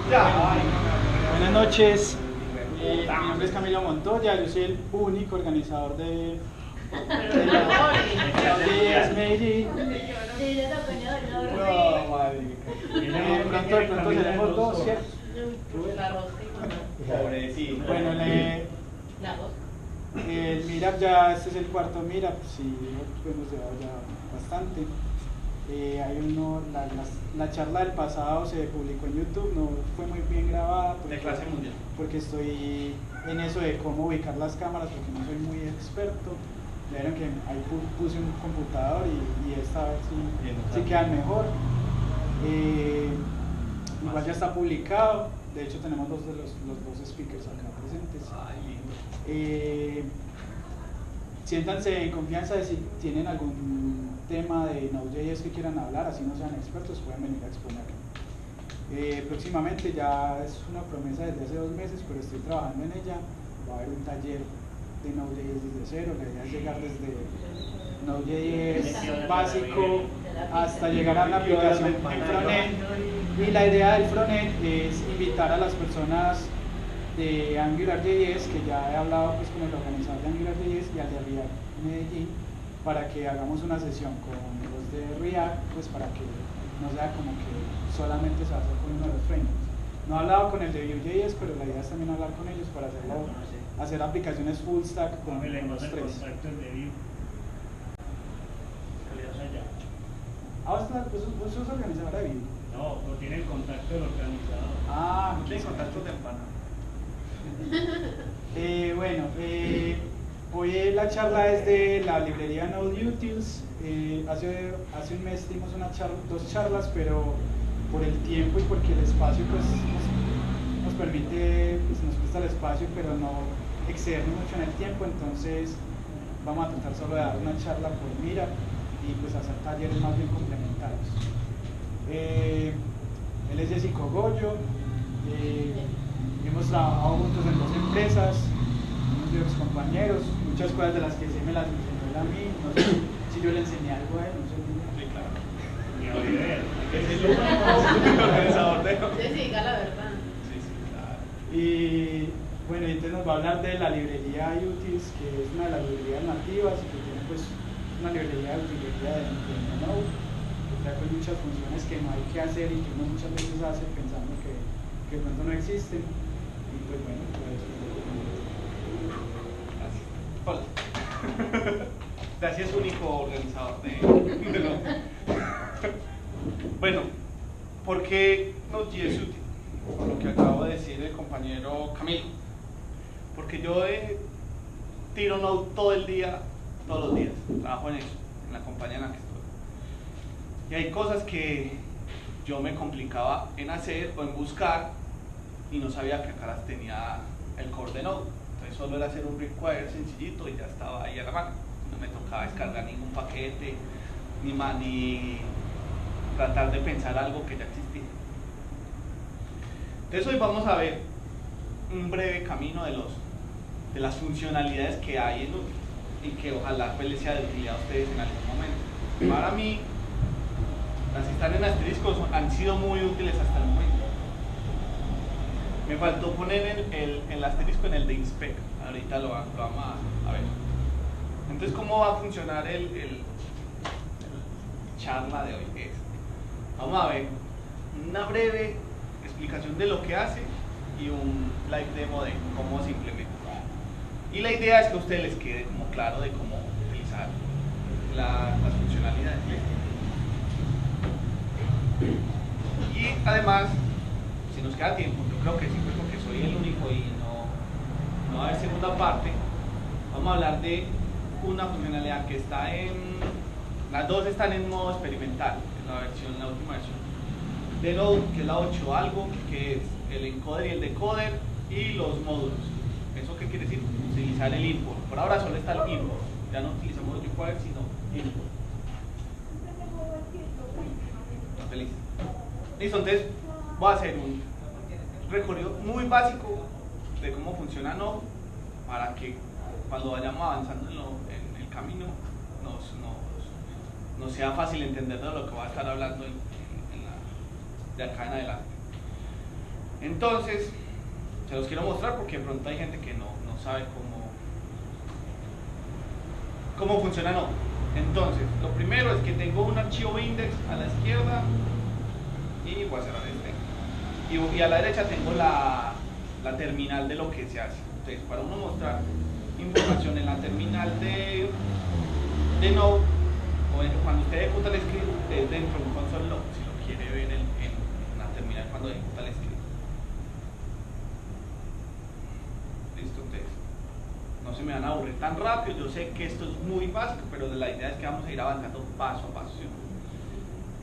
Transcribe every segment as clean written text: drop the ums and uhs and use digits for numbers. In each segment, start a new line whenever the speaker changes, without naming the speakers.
Buenas noches, mi nombre es Camilo Montoya, yo soy el único organizador de Node.js Medellín. Pronto seremos dos, ¿cierto? Bueno, el Meetup ya, este es el cuarto Meetup, sí, pues hemos llevado ya bastante. Hay uno, la charla del pasado se publicó en YouTube, no fue muy bien grabada
de clase mundial,
porque estoy en eso de cómo ubicar las cámaras, porque no soy muy experto. Vieron que ahí puse un computador y esta vez sí quedan mejor. Igual ya está publicado, de hecho tenemos los dos speakers acá presentes. Siéntanse en confianza de si tienen algún tema de Node.js que quieran hablar, así no sean expertos, pueden venir a exponerlo. Próximamente, ya es una promesa desde hace 2 meses, pero estoy trabajando en ella. Va a haber un taller de Node.js desde cero. La idea es llegar desde Node.js básico hasta llegar a una aplicación en frontend. Y la idea del frontend es invitar a las personas de AngularJS, que ya he hablado pues con el organizador de AngularJS y al de React Medellín, para que hagamos una sesión con los de React, pues para que no sea como que solamente se va a hacer con uno de los frameworks. No he hablado con el de Vue.js, pero la idea es también hablar con ellos para hacer aplicaciones full stack con los tres. Ah, ¿vos sos organizadora de Vue?
No, no tiene el contacto del organizador.
Ah,
no tiene contacto de empana.
Hoy la charla es de la librería Node Utils. Hace un mes dimos dos charlas, pero por el tiempo y porque el espacio pues, nos permite, pues, nos presta el espacio, pero no excedernos mucho en el tiempo, entonces vamos a tratar solo de dar una charla por mira y pues hacer talleres más bien complementarios. Él es Jessico Goyo. Hemos trabajado juntos en 2 empresas, unos de los compañeros, muchas cosas de las que sé me las enseñó él a mí, no sé si yo le enseñé algo a él, no sé.
Sí, claro.
Es el
único organizador de eso.
Sí, diga la verdad.
Sí, claro.
Y bueno, entonces nos va a hablar de la librería Utils, que es una de las librerías nativas y que tiene pues una librería de utilería de Node, que trae pues muchas funciones que no hay que hacer y que uno muchas veces hace pensando que de pronto no existen. Y pues bueno,
Gracias. Hola. Gracias, único organizador de Node. Bueno, ¿por qué Node.js es útil? Por lo que acabo de decir el compañero Camilo. Porque yo tiro Node todo el día, todos los días. Trabajo en eso, en la compañía en la que estoy. Y hay cosas que yo me complicaba en hacer o en buscar y no sabía que acá las tenía el core de Node. Entonces solo era hacer un require sencillito y ya estaba ahí a la mano. No me tocaba descargar ningún paquete ni tratar de pensar algo que ya existía. Entonces hoy vamos a ver un breve camino de las funcionalidades que hay en Node y que ojalá pues les sea de utilidad a ustedes en algún momento. Para mí, las que están en asteriscos han sido muy útiles hasta el momento. Me faltó poner el asterisco en el de inspect, ahorita lo vamos a ver. Entonces, ¿cómo va a funcionar el charla de hoy? Vamos a ver una breve explicación de lo que hace y un live demo de cómo se implementa. Y la idea es que a ustedes les quede como claro de cómo utilizar las funcionalidades. Y además, si nos queda tiempo, yo creo que sí, pues porque soy el único y no va a haber segunda parte, vamos a hablar de una funcionalidad que está las dos están en modo experimental, en la última versión de Node, que es la 8 algo, que es el encoder y el decoder y los módulos. ¿Eso qué quiere decir? Utilizar el import. Por ahora solo está el import, ya no utilizamos los require sino import. ¿Está feliz? Listo, entonces voy a hacer un recorrido muy básico de cómo funciona Node para que cuando vayamos avanzando en el camino nos sea fácil entender de lo que va a estar hablando de acá en adelante. Entonces, se los quiero mostrar porque de pronto hay gente que no sabe cómo funciona Node. Entonces, lo primero es que tengo un archivo index a la izquierda y voy a cerrar este. Y a la derecha tengo la terminal de lo que se hace. Entonces, para uno mostrar información en la terminal de Node, o cuando usted ejecuta el script, es dentro de un console log, si lo quiere ver en la terminal cuando ejecuta el script. Listo, entonces, no se me van a aburrir tan rápido. Yo sé que esto es muy básico, pero la idea es que vamos a ir avanzando paso a paso, ¿sí?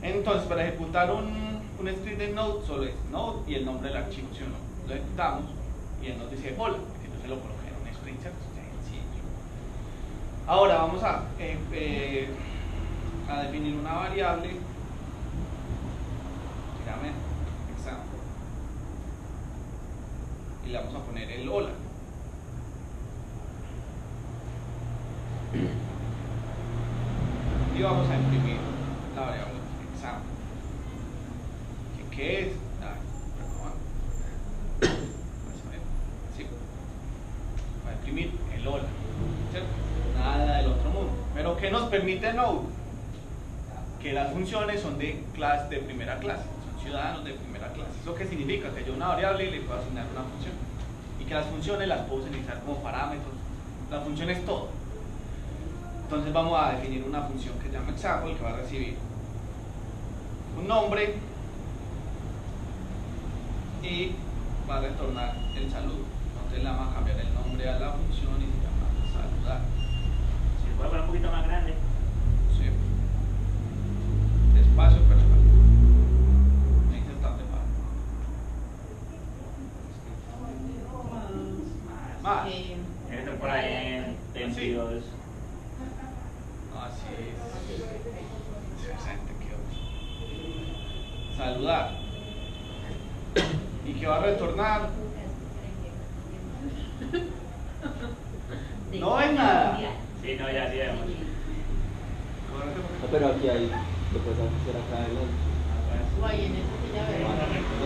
Entonces, para ejecutar un script de Node, solo es Node y el nombre del archivo, ¿sí o no? Lo ejecutamos y él nos dice hola, que yo se lo coloqué en un string, ¿cierto? Sencillo. Ahora vamos a definir una variable, llame example, y le vamos a poner el hola. Y vamos a imprimir la variable example. ¿Qué es? Sí. Va a imprimir el hola, ¿cierto? Nada del otro mundo. Pero ¿qué nos permite Node? Que las funciones son de primera clase, son ciudadanos de primera clase. ¿Eso qué significa? Que yo una variable y le puedo asignar una función. Y que las funciones las puedo utilizar como parámetros. La función es todo. Entonces vamos a definir una función que se llama example, que va a recibir un nombre y va a retornar el saludo. Entonces le vamos a cambiar el nombre a la función y se llama saludar.
Si lo puedo poner un poquito más grande.
Sí. Despacio, pero me dice tan de más.
Esto por ahí en 22.
Así es. Saludar. ¿Y qué va a retornar? No hay nada.
Sí, no, ya sí vemos.
No, pero aquí hay, lo puedes hacer acá adelante.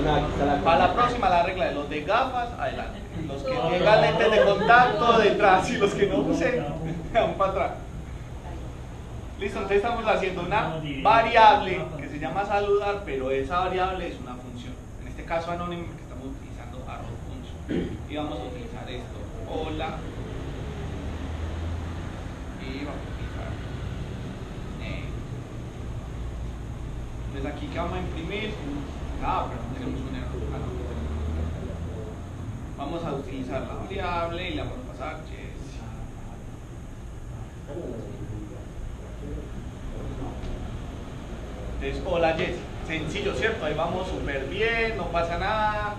No, aquí está la
Para la próxima la regla de los de gafas, adelante. Los que tengan lentes de contacto, detrás, y los que no usen, van para atrás. Listo, entonces estamos haciendo una variable que se llama saludar, pero esa variable es una función. En este caso anónimo, que estamos utilizando @function. Y vamos a utilizar esto. Hola. Y vamos a utilizar entonces aquí que vamos a imprimir, pero no tenemos un error. Vamos a utilizar la variable y la vamos a pasar yes. Entonces, hola Jess, sencillo, ¿cierto? Ahí vamos súper bien, no pasa nada.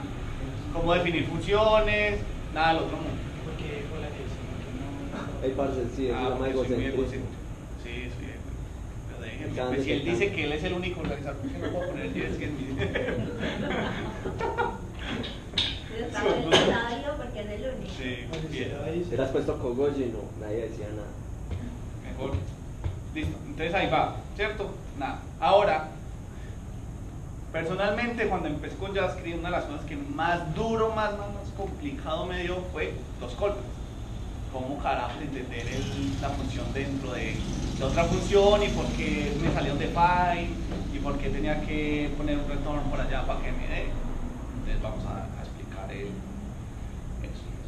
Cómo definir funciones, nada del otro mundo.
Porque hola Jess,
Hay parce, sí, es
porque
más
soy muy
egocéntrico.
egocéntrico. Sí, soy egocéntrico. Pero déjenme,
Cada
pues, si él
vez que
dice que él es el único organizador, ¿por qué no puedo poner Jess que es mi?
Está válido porque es el único.
Sí, bien.
Si hubieras puesto Kogoji, no, nadie decía nada.
Mejor. Listo, entonces ahí va, ¿cierto? Nada. Ahora, personalmente cuando empecé con JavaScript, una de las cosas que más duro, más complicado me dio fue los callbacks. Cómo carajo entender la función dentro de otra función y por qué me salieron de file y por qué tenía que poner un retorno por allá para que me dé. Entonces vamos a explicar eso.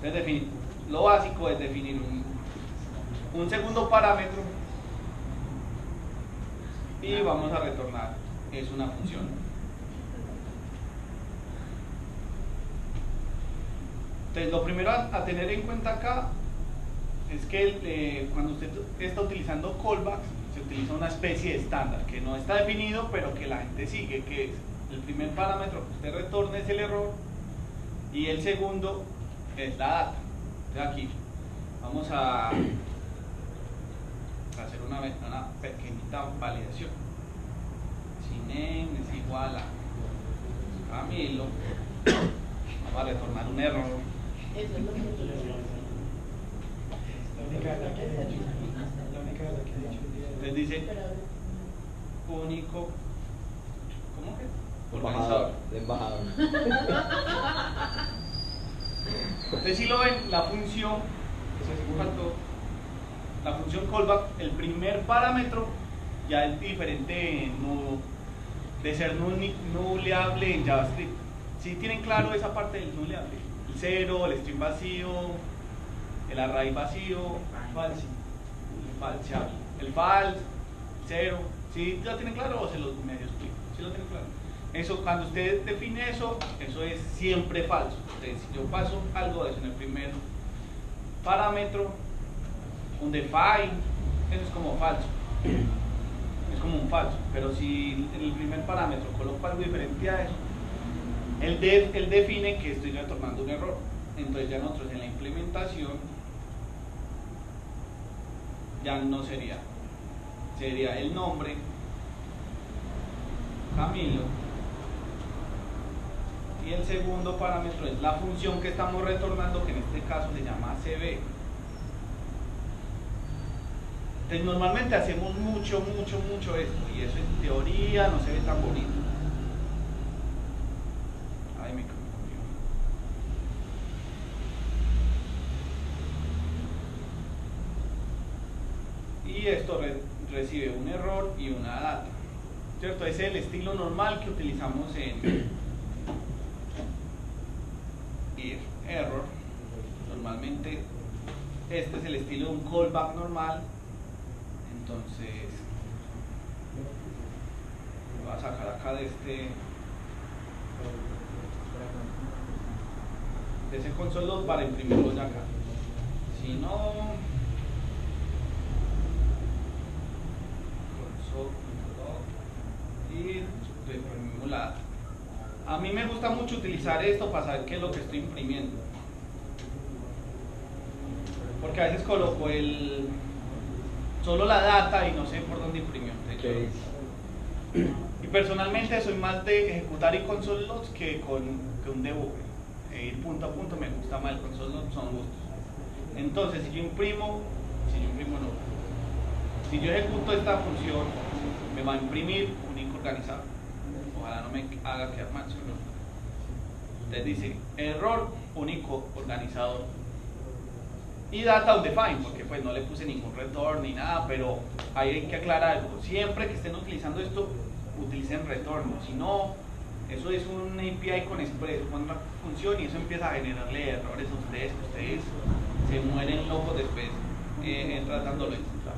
Entonces lo básico es definir un segundo parámetro y vamos a retornar es una función. Entonces lo primero a tener en cuenta acá es que cuando usted está utilizando callbacks se utiliza una especie de estándar que no está definido pero que la gente sigue, que es el primer parámetro que usted retorne es el error y el segundo es la data. Entonces aquí vamos a hacer una pequeñita validación. Si name es igual a Camilo, vamos a retornar un error.
Eso es lo que
la única de la que he dicho. La única de la que he dicho el día de hoy.
Entonces dice único, ¿cómo que?
Embajador, embajador.
Entonces si lo ven, la función, eso sí me faltó, la función callback, el primer parámetro ya es diferente de ser nuleable en JavaScript. Si tienen claro esa parte del nuleable, el 0, el string vacío, el array vacío, el false, 0, ¿sí lo tienen claro o se los medio explico? ¿Sí lo tienen claro? Eso, cuando usted define eso, eso es siempre falso. Entonces, si yo paso algo de eso en el primer parámetro, un define, eso es como falso. Es como un falso. Pero si en el primer parámetro coloco algo diferente a eso, él define que estoy retornando un error. Entonces ya nosotros en la implementación ya no sería el nombre Camilo, y el segundo parámetro es la función que estamos retornando, que en este caso se llama CB. Entonces normalmente hacemos mucho esto, y eso en teoría no se ve tan bonito. Ay, me confundió. Y esto recibe un error y una data, ¿cierto? Ese es el estilo normal que utilizamos en error. Normalmente este es el estilo de un callback normal. Entonces voy a sacar acá de ese console para imprimirlo ya acá. Si no, y imprimimos la data. A mí me gusta mucho utilizar esto para saber qué es lo que estoy imprimiendo, porque a veces coloco solo la data y no sé por dónde imprimió. Y personalmente soy más de ejecutar y console logs que un debugger. Ir punto a punto me gusta más, el console logs son gustos. Entonces si yo imprimo no. Si yo ejecuto esta función, me va a imprimir único organizado. Ojalá no me haga quedar mal. Entonces dice error único organizador y data undefined, porque pues no le puse ningún return ni nada, pero ahí hay que aclarar algo. Siempre que estén utilizando esto, utilicen retorno. Si no, eso es un API con express, con una función, y eso empieza a generarle errores a ustedes, que ustedes se mueren locos después tratándolo de encontrar.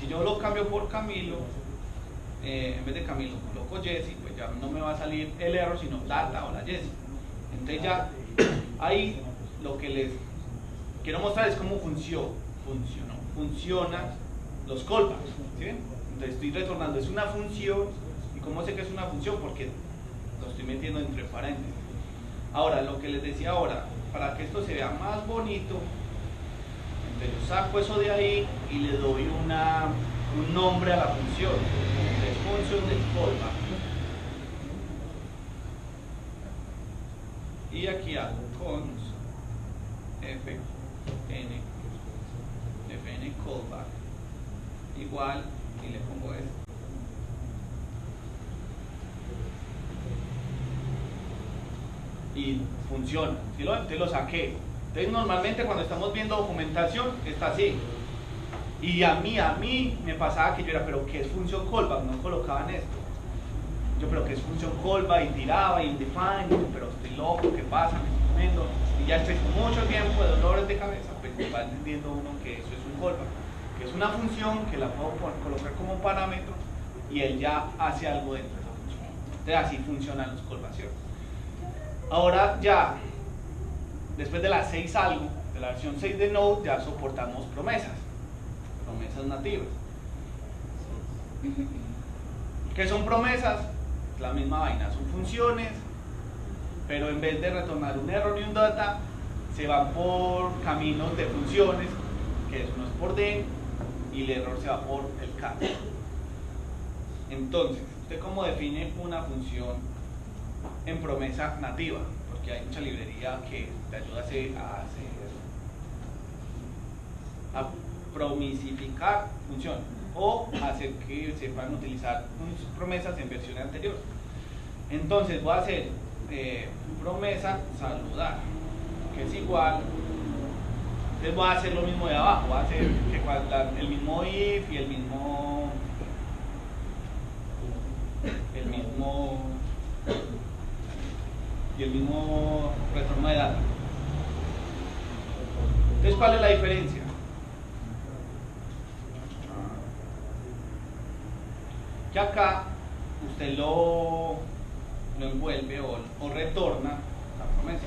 Si yo lo cambio por Camilo, en vez de Camilo coloco Jesse, pues ya no me va a salir el error, sino data o la Jesse. Entonces ya ahí lo que les quiero mostrar es cómo funcionan los callbacks, ¿sí ven? Entonces estoy retornando, es una función. ¿Y cómo sé que es una función? Porque lo estoy metiendo entre paréntesis. Ahora, lo que les decía ahora, para que esto se vea más bonito, entonces yo saco eso de ahí y le doy un nombre a la función. Es función del callback. Y aquí hago cons fn callback igual, y le pongo esto. Y funciona. ¿Sí lo saqué? Entonces normalmente cuando estamos viendo documentación está así. Y a mí me pasaba que yo era, pero ¿qué es función callback? No colocaban esto. Yo, pero ¿qué es función callback? Y tiraba y define, pero estoy loco, ¿qué pasa? Me estoy comiendo. Y ya después con mucho tiempo de dolores de cabeza, pues va entendiendo uno que eso es un callback, que es una función que la puedo colocar como parámetro y él ya hace algo dentro de esa función. Entonces así funcionan los callbacks. Ahora ya, después de la 6 algo, de la versión 6 de Node, ya soportamos promesas nativas. ¿Qué son promesas? Es la misma vaina, son funciones, pero en vez de retornar un error y un data, se van por caminos de funciones, que uno es por den y el error se va por el cat. Entonces, ¿usted cómo define una función en promesa nativa? Porque hay mucha librería que te ayuda a promisificar funciones o hacer que sepan utilizar promesas en versiones anteriores. Entonces voy a hacer promesa saludar. que es igual. Entonces voy a hacer lo mismo de abajo, voy a hacer el mismo if y el mismo retorno de data. Entonces, ¿cuál es la diferencia? Que acá usted lo envuelve o retorna la promesa.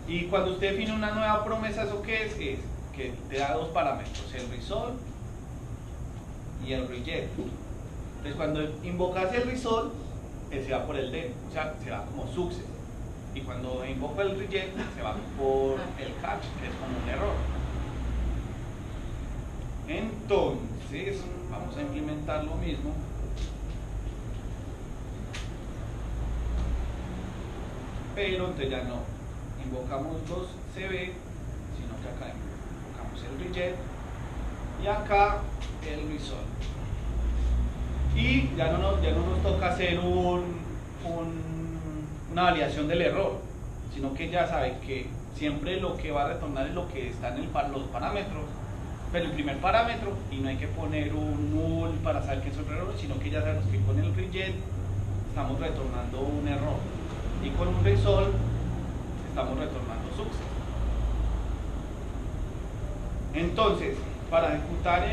Y cuando usted define una nueva promesa, ¿eso qué es? Es que te da dos parámetros, el resolve y el reject. Entonces cuando invocas el resolve, él se va por el then, o sea, se va como success. Y cuando invoca el reject, se va por el catch, que es como un error. Entonces, vamos a implementar lo mismo. Pero entonces ya no invocamos los CB, sino que acá invocamos el reject y acá el resolve. Y ya no nos toca hacer una validación del error, sino que ya sabe que siempre lo que va a retornar es lo que está en los parámetros, pero el primer parámetro, y no hay que poner un null para saber que es un error, sino que ya sabemos que con el reject estamos retornando un error y con un resolve estamos retornando success. Entonces, para ejecutar que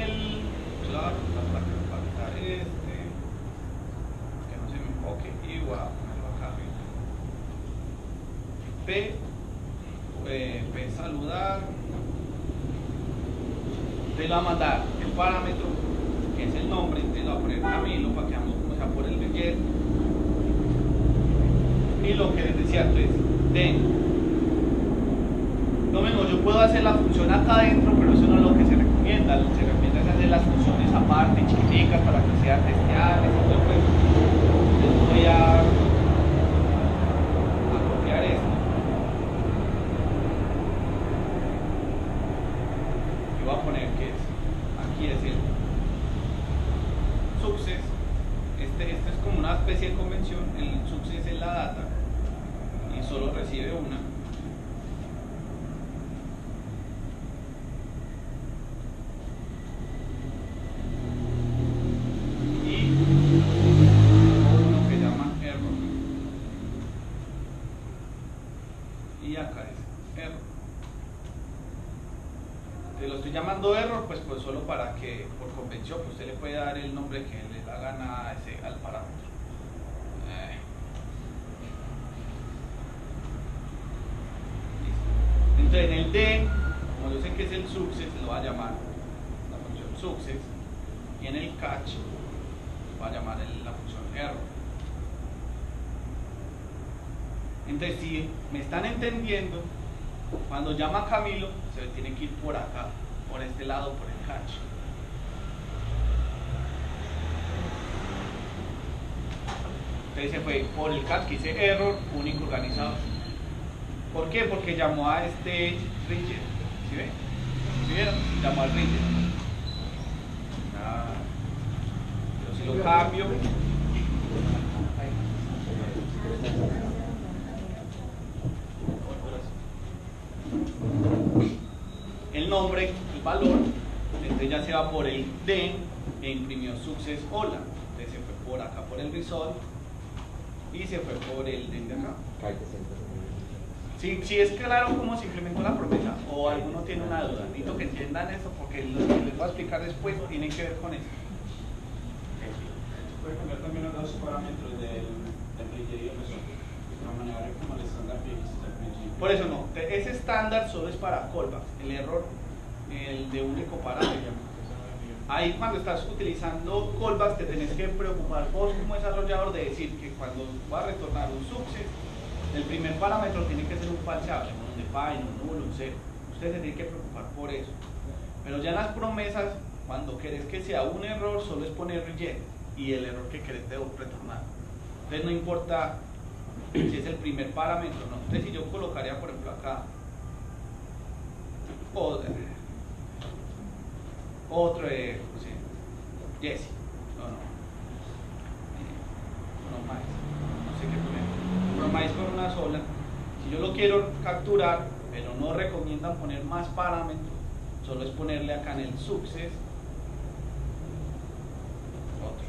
no se me enfoque, y voy a ponerlo acá arriba. P saludar. Entonces le va a mandar el parámetro, que es el nombre, entonces le va a poner Camilo para que veamos cómo se va por el reject. Y lo que les decía, entonces, lo mismo, yo puedo hacer la función acá adentro, pero eso no es lo que se recomienda. Se recomienda hacer las funciones aparte, chiquiticas, para que sean testeables y todo eso. Entonces voy a copiar esto. Y voy a poner que aquí es el success. Este es como una especie de convención. El success es la data y solo recibe una. Llamando error, pues solo para que por convención pues usted le puede dar el nombre que le da gana al parámetro. Entonces en el then, como yo sé que es el success, lo va a llamar la función success, y en el catch va a llamar la función error. Entonces, si me están entendiendo, cuando llama a Camilo se tiene que ir por acá, por este lado, por el catch. Entonces se fue por el catch que dice error único organizado. ¿Por qué? Porque llamó a este reject. ¿Sí ven? ¿Sí vieron? Llamó al reject. Yo si lo cambio. El nombre, el valor, entonces ya se va por el then e imprimió success hola. Entonces se fue por acá por el resolve y se fue por el then de acá. Si es claro cómo se implementó la promesa o alguno tiene una duda, necesito que entiendan esto porque lo que les voy a explicar después tiene que ver con esto.
Puede cambiar también los dos parámetros del reject y el resolve de una manera como el estándar que existe al principio.
Por eso no, ese estándar solo es para callbacks, el error, el de único parámetro. Ahí cuando estás utilizando callbacks te tenés que preocupar vos como desarrollador de decir que cuando va a retornar un success, el primer parámetro tiene que ser un falseable, un define, un null, un cero. Usted se tiene que preocupar por eso. Pero ya en las promesas, cuando querés que sea un error, solo es poner reject y el error que querés retornar. Entonces no importa si es el primer parámetro, no. Entonces si yo colocaría por ejemplo acá otro Jesse, no, quiero capturar, pero no recomiendan poner más parámetros, solo es ponerle acá en el success otro.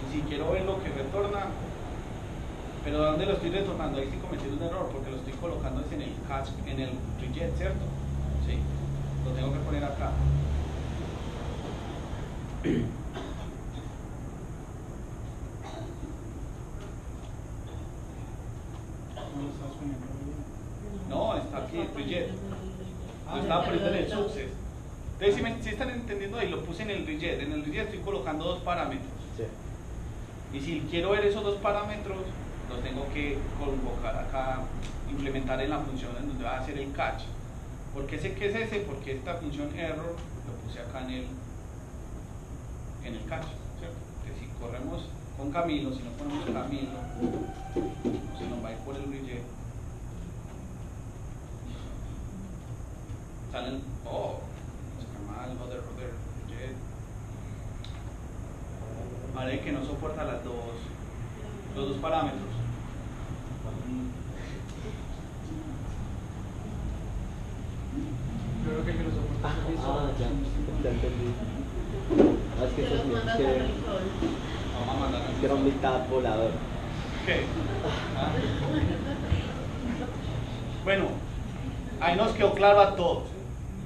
Y si quiero ver lo que retorna, pero ¿dónde lo estoy retornando? Ahí estoy cometiendo un error porque lo estoy colocando en el catch, en el reject, ¿cierto? Sí, lo tengo que poner acá. No, está aquí, reject. Lo estaba poniendo en el success. Entonces, si están entendiendo ahí, lo puse en el reject. En el reject estoy colocando dos parámetros.
Sí.
Y si quiero ver esos dos parámetros, los tengo que convocar acá, implementar en la función en donde va a hacer el catch. ¿Por qué sé que es ese? Porque esta función error lo puse acá en el catch, ¿cierto? Que si corremos con Camilo, si no ponemos Camilo, se nos va a ir por el reject. Salen, oh, está mal, other, reject. Vale, que no soporta los dos parámetros.
Yo creo que el que lo soporta es el Resolve.
Ya entendí. Es que
Se
eso
los
sí,
mandas
es
a
que,
Resolve.
Vamos a mandar
es que era un mitad volador.
¿Qué? ¿Ah? Bueno, ahí nos quedó claro a todos.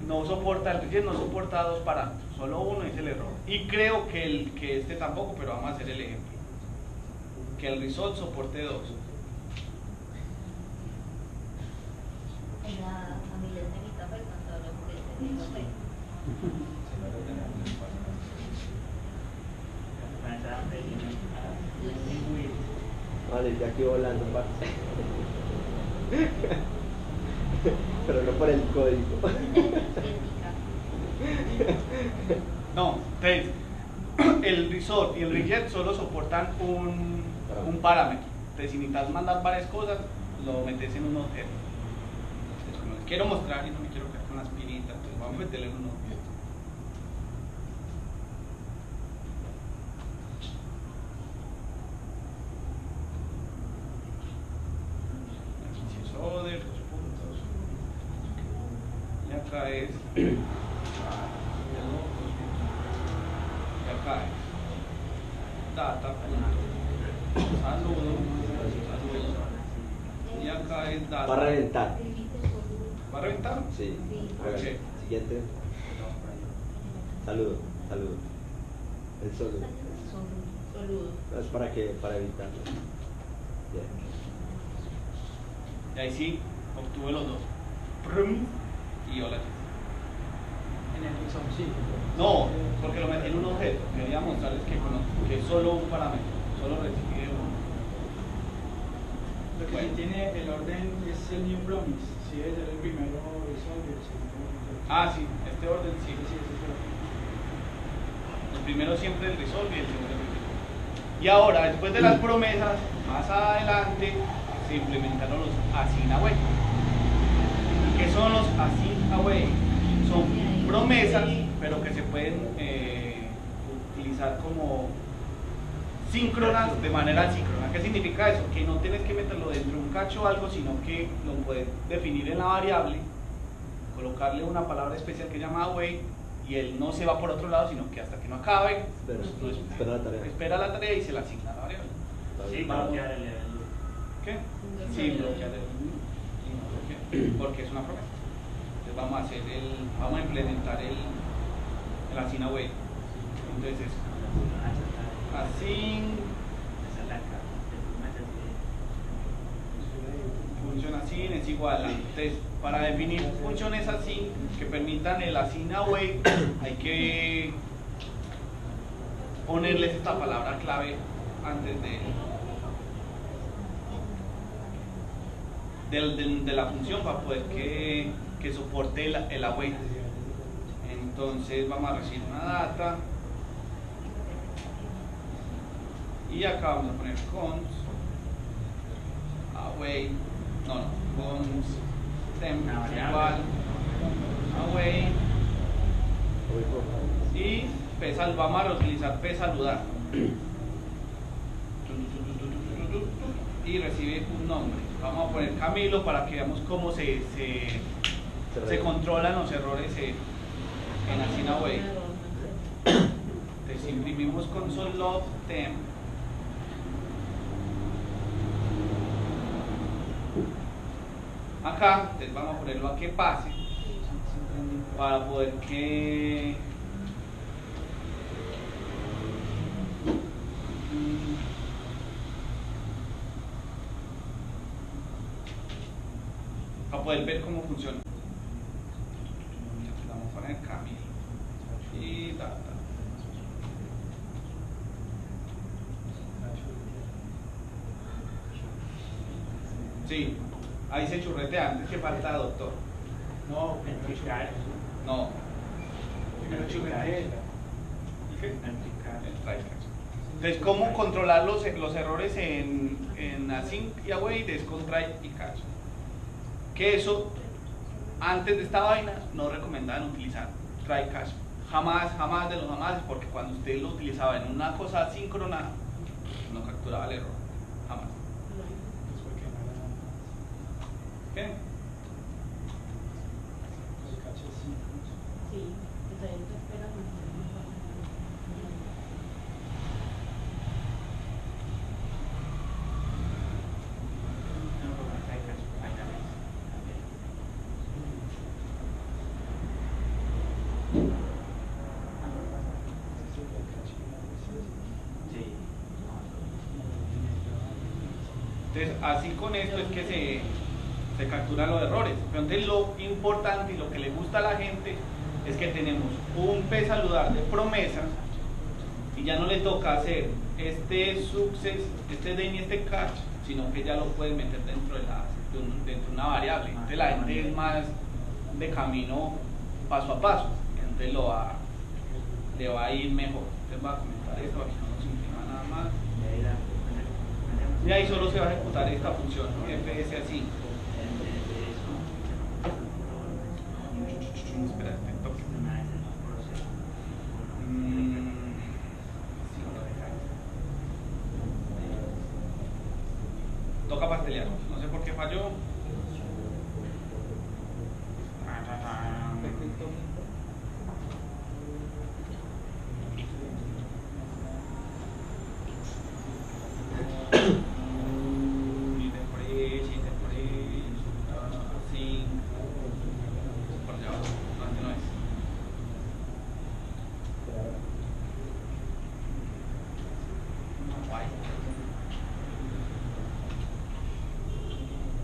No soporta el reject, no soporta dos parámetros, solo uno es el error. Y creo que este tampoco, pero vamos a hacer el ejemplo. Que el resolve soporte dos.
A mí les me quita pues cuando hablo porque les digo pues.
Vale, ya aquí volando, parce. Pero no por el código.
No, entonces, el resolve y el reject solo soportan un parámetro. Entonces, si necesitas mandar varias cosas, lo metes en un objeto. Entonces, como les quiero mostrar y no me quiero quedar con las pinitas, entonces vamos a meterle en un objeto. Aquí sí es other, 2 puntos. Y acá es. Y acá es data punto saludo. Y acá es data.
Va a reventar.
¿Va a reventar?
Sí.
Ok.
Siguiente. Saludo. El saludo.
Saludos.
No, es para evitarlo. Bien.
Y ahí sí, obtuve los dos. Prum y hola.
En el Resolve, sí.
No, porque lo metí en un objeto. Quería mostrarles que es solo un parámetro, solo recibe uno.
Lo que sí tiene el orden es el New Promise. Sí, debe ser el primero Resolve y el segundo Resolve.
Ah, sí, este orden sí.
Sí, ese es el orden.
El primero siempre el resolve y el segundo el resolve. Y ahora, después de las promesas, más adelante se implementaron los assign away. ¿Qué son los assign away? Son promesas, pero que se pueden utilizar como síncronas de manera asíncrona. ¿Qué significa eso? Que no tienes que meterlo dentro de un cacho o algo, sino que lo puedes definir en la variable, colocarle una palabra especial que se llama away, y él no se va por otro lado, sino que hasta que no acabe,
Espera la tarea.
espera la tarea y se la asigna a la variable.
Sí, bloquear el evento.
¿Qué? Sí, bloquear el porque es una promesa. Entonces vamos a implementar el assign away. Entonces assign función assign es igual a, entonces para definir funciones assign que permitan el assign away hay que ponerles esta palabra clave antes de la función para poder que soporte el await. Entonces vamos a recibir una data y acá vamos a poner cons await, cons temp igual await y vamos a utilizar p saludar. y recibe un nombre. Vamos a poner Camilo para que veamos cómo se controlan los errores en Asinaway. Entonces imprimimos console.log temp. Acá, entonces vamos a ponerlo a que pase para poder que para poder ver cómo funciona. Vamos a poner Camilo y data. Sí, ahí se churretea antes que falta doctor.
No, verificar.
No.
Primero churretea.
¿Qué?
Verificar.
El try catch. Entonces, ¿cómo controlar los errores en async y await? Es con try y catch. Que eso, antes de esta vaina, no recomendaban utilizar try catch. Jamás, jamás de los jamás, porque cuando usted lo utilizaba en una cosa asíncrona, no capturaba el error. Jamás. ¿Qué?
Sí, pues ahí te esperas.
Entonces, así con esto es que se capturan los errores. Pero entonces lo importante y lo que le gusta a la gente es que tenemos un P saludar de promesas y ya no le toca hacer este success, este den y este catch, sino que ya lo pueden meter dentro de una variable. Entonces la gente es más de camino paso a paso, entonces le va a ir mejor. Entonces voy a comentar esto, aquí no se imprima nada más. Y ahí solo se va a ejecutar esta función, fs así. Espera, toque. Toca pastelear, no sé por qué falló.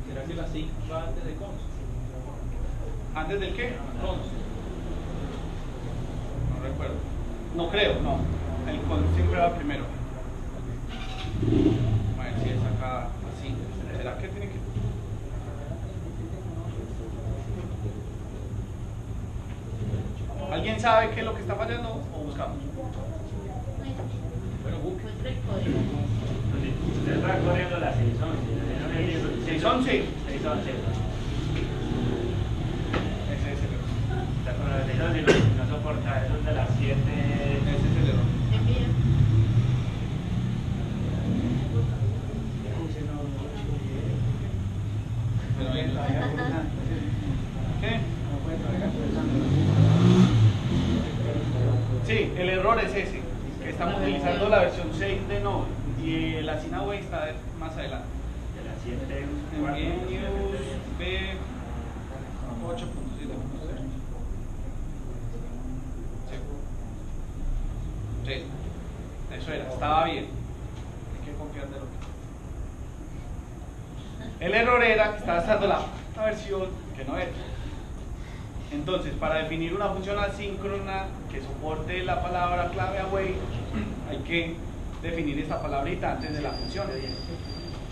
¿Será que la SIG va antes de cons?
¿Antes del qué? Cons. No recuerdo. No creo, no. El cons siempre va primero. A ver si es acá así. ¿Será que tiene que...? ¿Alguien sabe qué es lo que está fallando o buscamos? Bueno, busque.
Usted va corriendo la 611.
611.
611.
Ese es el error.
Está con la 611 y no soporta esos de las 7.
Ese es el error.
Envía.
Pero ahí no. ¿Qué? Sí, el error es ese, que estamos utilizando la versión 6 de Node y la Asinaway está más adelante.
De las 7.
En News B 8.7. Sí, eso era, estaba bien. Hay que confiar de lo que... El error era que estaba usando la versión que no era. Entonces, para definir una función asíncrona que soporte la palabra clave await, hay que definir esta palabrita antes de la función.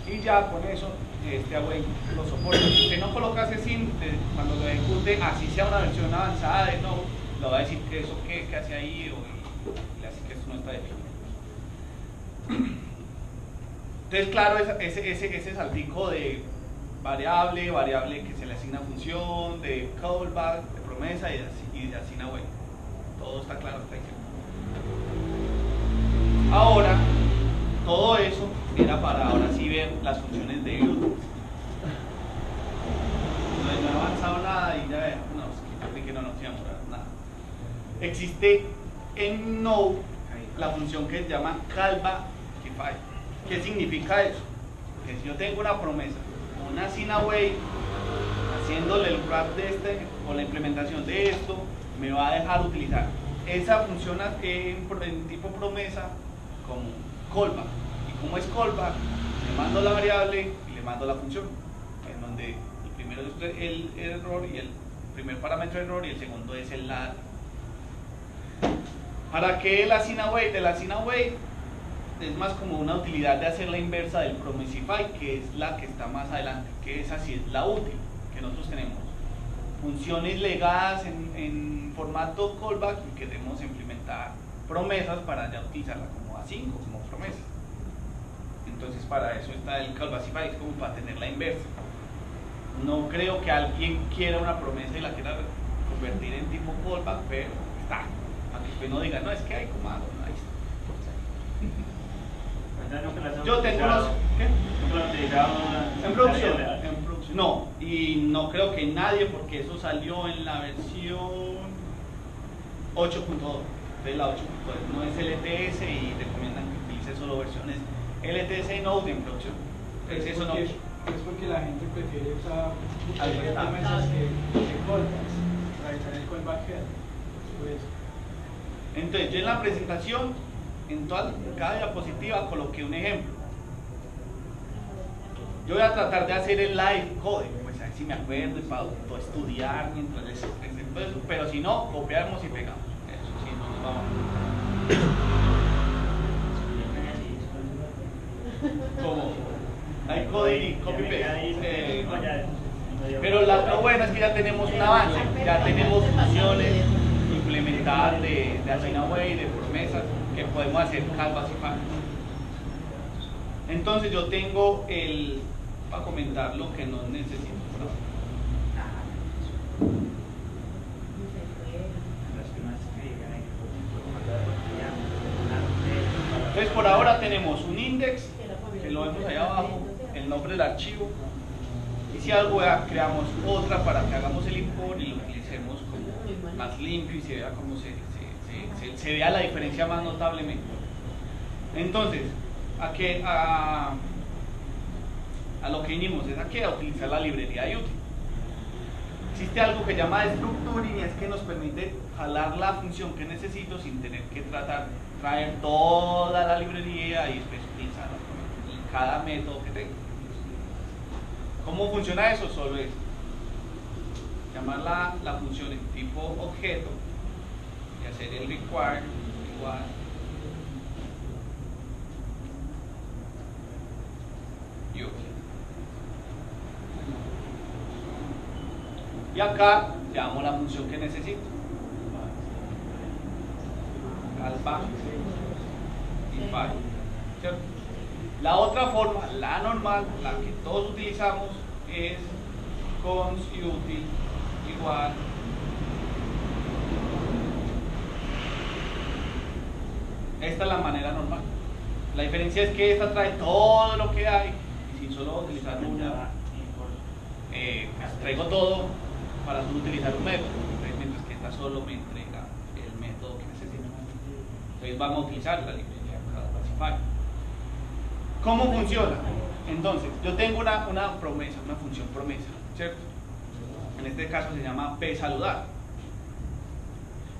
Y ya con eso, este await lo soporta. Si usted no coloca ese sin, cuando lo ejecute, así sea una versión avanzada de Node, lo va a decir que eso que hace ahí, o así que eso no está definido. Entonces, claro, ese saltico de variable que se le asigna función, de callback, de promesa y de Asinaway. Todo está claro hasta ahí. Ahora, todo eso era para ahora sí ver las funciones existe en Node la función que se llama callbackify. ¿Qué significa eso? Que si yo tengo una promesa, una scene away, haciéndole el wrap de este o la implementación de esto, me va a dejar utilizar esa función en tipo promesa como callback. Y como es callback, le mando la variable y le mando la función, en donde el primero es el error y el primer parámetro es error y el segundo es el ladder. ¿Para qué la scene away? De la scene away es más como una utilidad de hacer la inversa del promisify, que es la que está más adelante, que esa sí es la útil, que nosotros tenemos funciones legadas en formato callback y queremos implementar promesas para ya utilizarla como async o como promesa. Entonces para eso está el callbackify, es como para tener la inversa. No creo que alguien quiera una promesa y la quiera convertir en tipo callback, pero está. Para que después no diga, no, es que hay comando, ahí está. Yo tengo los... ¿Qué? En producción. No, y no creo que nadie, porque eso salió en la versión 8.2. Entonces la 8.2 no es LTS y recomiendan que utilice solo versiones LTS y Node en producción. Entonces eso no...
Es porque la gente prefiere usar promesas que callbacks, para evitar el callback head.
Entonces yo en la presentación, en cada diapositiva coloqué un ejemplo. Yo voy a tratar de hacer el live coding, pues a ver si me acuerdo y para estudiar mientras les presento eso, pero si no, copiamos y pegamos. Eso sí, no nos vamos a... ¿Cómo? Hay coding y copy paste. Pero lo bueno es que ya tenemos un avance, ya tenemos funciones implementadas de assign away, de promesas, que podemos hacer callbackify. Entonces yo tengo para comentar lo que no necesito. Entonces por ahora tenemos un index, que lo vemos ahí abajo, el nombre del archivo, y si algo creamos otra para que hagamos el import y lo utilicemos como más limpio y se vea como se vea la diferencia más notablemente. Entonces, a lo que vinimos es a utilizar la librería de util. Existe algo que se llama structuring y es que nos permite jalar la función que necesito sin tener que traer toda la librería y después utilizarla en cada método que tengo. ¿Cómo funciona eso? Solo es llamar la función en tipo objeto y hacer el require igual util. Y acá llamo la función que necesito. Callbackify, ¿cierto? La otra forma, la normal, la que todos utilizamos, es const util igual esta es la manera normal. La diferencia es que esta trae todo lo que hay y sin solo utilizar una, pues traigo todo para solo utilizar un método, mientras que esta solo me entrega el método que necesito. Entonces vamos a utilizar la librería callbackify. ¿Cómo funciona? Entonces, yo tengo una promesa, una función promesa, ¿cierto? En este caso se llama psaludar.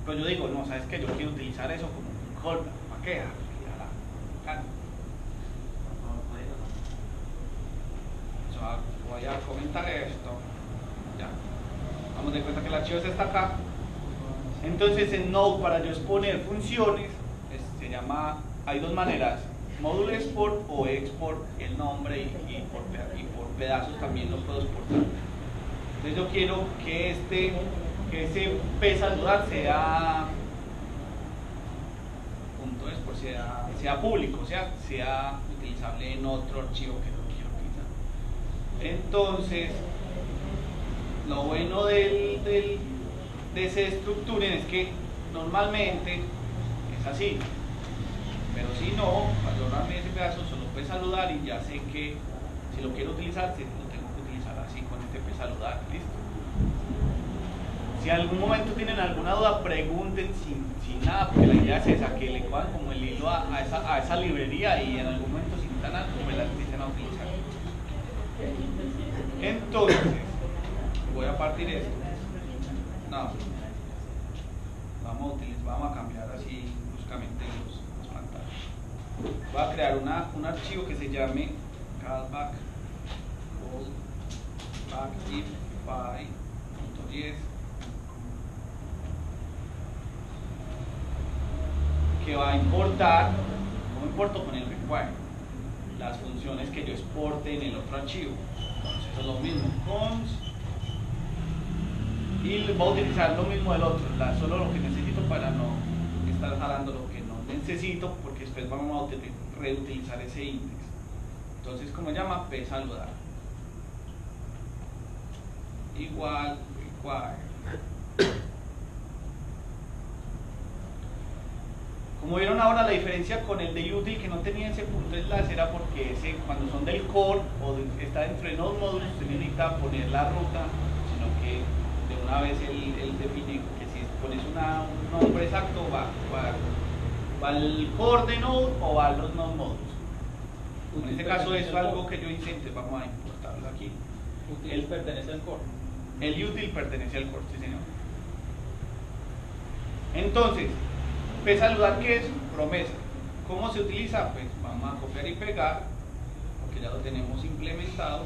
Pero yo digo, no, ¿sabes qué? Yo quiero utilizar eso como un callback. ¿Para qué? Voy a comentar esto. Ya. Vamos de cuenta que el archivo está acá. Entonces en Node, para yo exponer funciones, se llama, hay dos maneras: módulo export o export el nombre y por pedazos también lo puedo exportar. Entonces yo quiero que ese psaludar sea .export, sea público, o sea utilizable en otro archivo que no quiero utilizar. Entonces lo bueno de ese structuring es que normalmente es así. Pero si no, para lograrme ese pedazo solo psaludar y ya sé que si lo quiero utilizar, lo tengo que utilizar así con este psaludar, listo. Si en algún momento tienen alguna duda, pregunten sin nada, porque la idea es esa, que le cojan como el hilo a esa librería y en algún momento si necesitan algo, me la empiecen a utilizar. Entonces, voy a partir esto. No, vamos a cambiar así bruscamente las pantallas. Voy a crear un archivo que se llame callbackify.10, que va a importar, no importo con el require, las funciones que yo exporte en el otro archivo. Entonces es lo mismo, const, y voy a utilizar lo mismo del otro, solo lo que necesito para no estar jalando lo que no necesito, porque después vamos a reutilizar ese index. Entonces, como se llama, p-saludar igual require. Como vieron ahora, la diferencia con el de util, que no tenía ese punto enlace, era porque ese, cuando son del core o está dentro de los módulos, usted necesita poner la ruta, sino que de una vez él define que si pones un nombre exacto va al core de node o va a los node módulos. En este caso eso es algo que yo hice, entonces vamos a importarlo aquí.
¿Util pertenece al core?
El util pertenece al core, sí señor. Entonces, p-saludar, ¿qué es? Promesa. ¿Cómo se utiliza? Pues vamos a copiar y pegar, porque ya lo tenemos implementado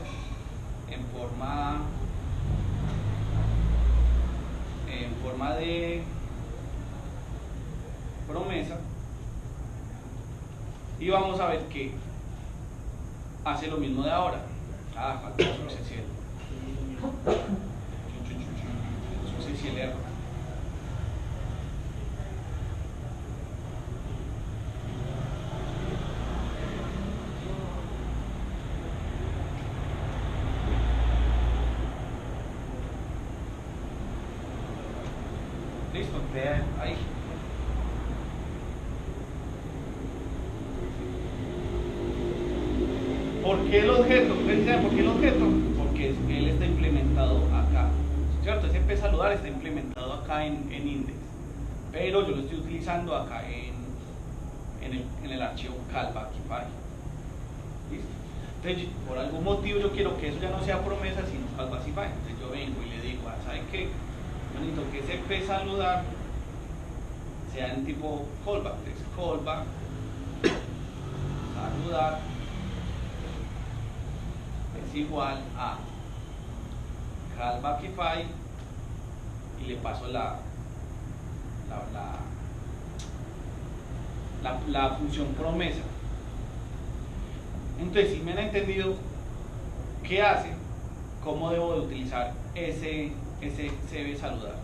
en forma de promesa, y vamos a ver que hace lo mismo de ahora. Falta sucesión. Sucesión error. Listo, vean ahí. ¿Por qué el objeto? ¿Ustedes saben por qué el objeto? Porque él está implementado acá, ¿cierto? Ese p-saludar está implementado acá en index, pero yo lo estoy utilizando acá en el archivo callbackify. ¿Listo? Entonces, por algún motivo yo quiero que eso ya no sea promesa, sino callbackify. Entonces yo vengo y le digo, ¿saben qué? Yo necesito que ese p-saludar sea en tipo callback. Entonces, callback saludar es igual a callbackify y le paso la función promesa. Entonces, si me han entendido qué hace, cómo debo de utilizar ese cb saludar.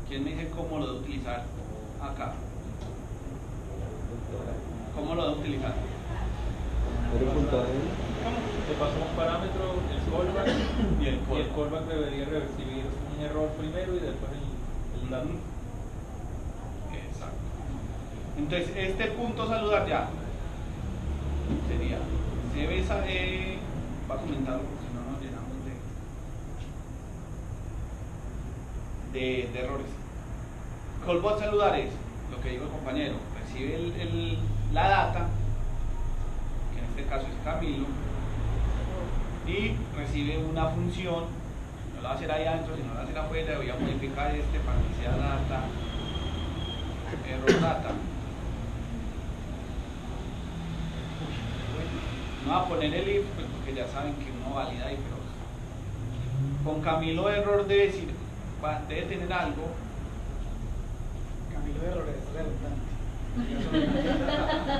¿Quién me dice cómo lo debo utilizar acá? ¿Cómo lo debo utilizar?
Le pasamos un parámetro, el callback, y el callback debería recibir un error primero y después el dato.
Exacto. Entonces, este punto saludar ya sería cb, va a comentarlo porque si no nos llenamos de errores. Callback saludar es lo que dijo el compañero, recibe la data, que en este caso es Camilo, y recibe una función. No la va a hacer ahí adentro, sino la va a hacer afuera. Voy a modificar para que sea data, error data. No va a poner el if, pues porque ya saben que uno valida ahí, pero con Camilo error debe decir, debe tener algo.
Camilo de error es redundante.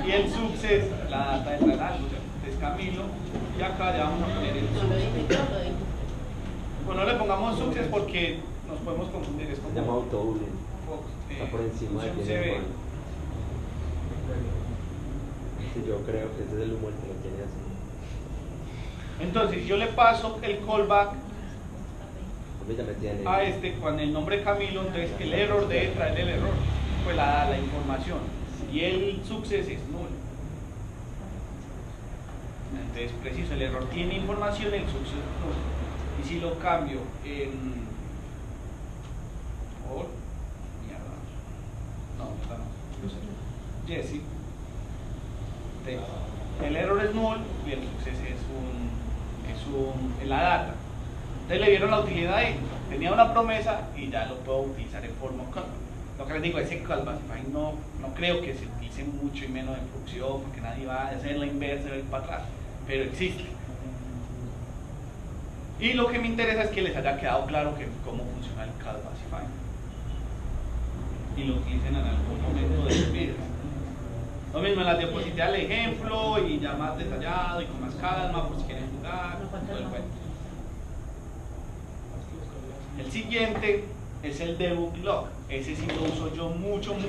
Y el success, la data de traer algo. Es Camilo, y acá ya vamos a poner el success. Pues no le pongamos success porque nos podemos confundir. Es como
se llama autobullying. Está por encima de
función CB.
Sí, yo creo que ese es el humor que lo tiene así.
Entonces yo le paso el callback
Ya me tiene.
a con el nombre Camilo, entonces el error debe traer el error, pues la información, y el success es nulo. Entonces preciso, el error tiene información, el success es nulo. Y si lo cambio por mierda. No, Jesse. El error es null y el success es la data. Entonces le vieron la utilidad ahí. Tenía una promesa y ya lo puedo utilizar en forma call. Lo que les digo, ese callback no creo que se utilice mucho y menos en producción porque nadie va a hacer la inversa y ir para atrás, pero existe. Y lo que me interesa es que les haya quedado claro cómo funciona el callback y lo utilicen en algún momento de su vida. Lo mismo en las diapositivas el ejemplo y ya más detallado y con más calma por si quieren jugar, todo el cuento. El siguiente es el debug log. Ese sí lo uso yo mucho en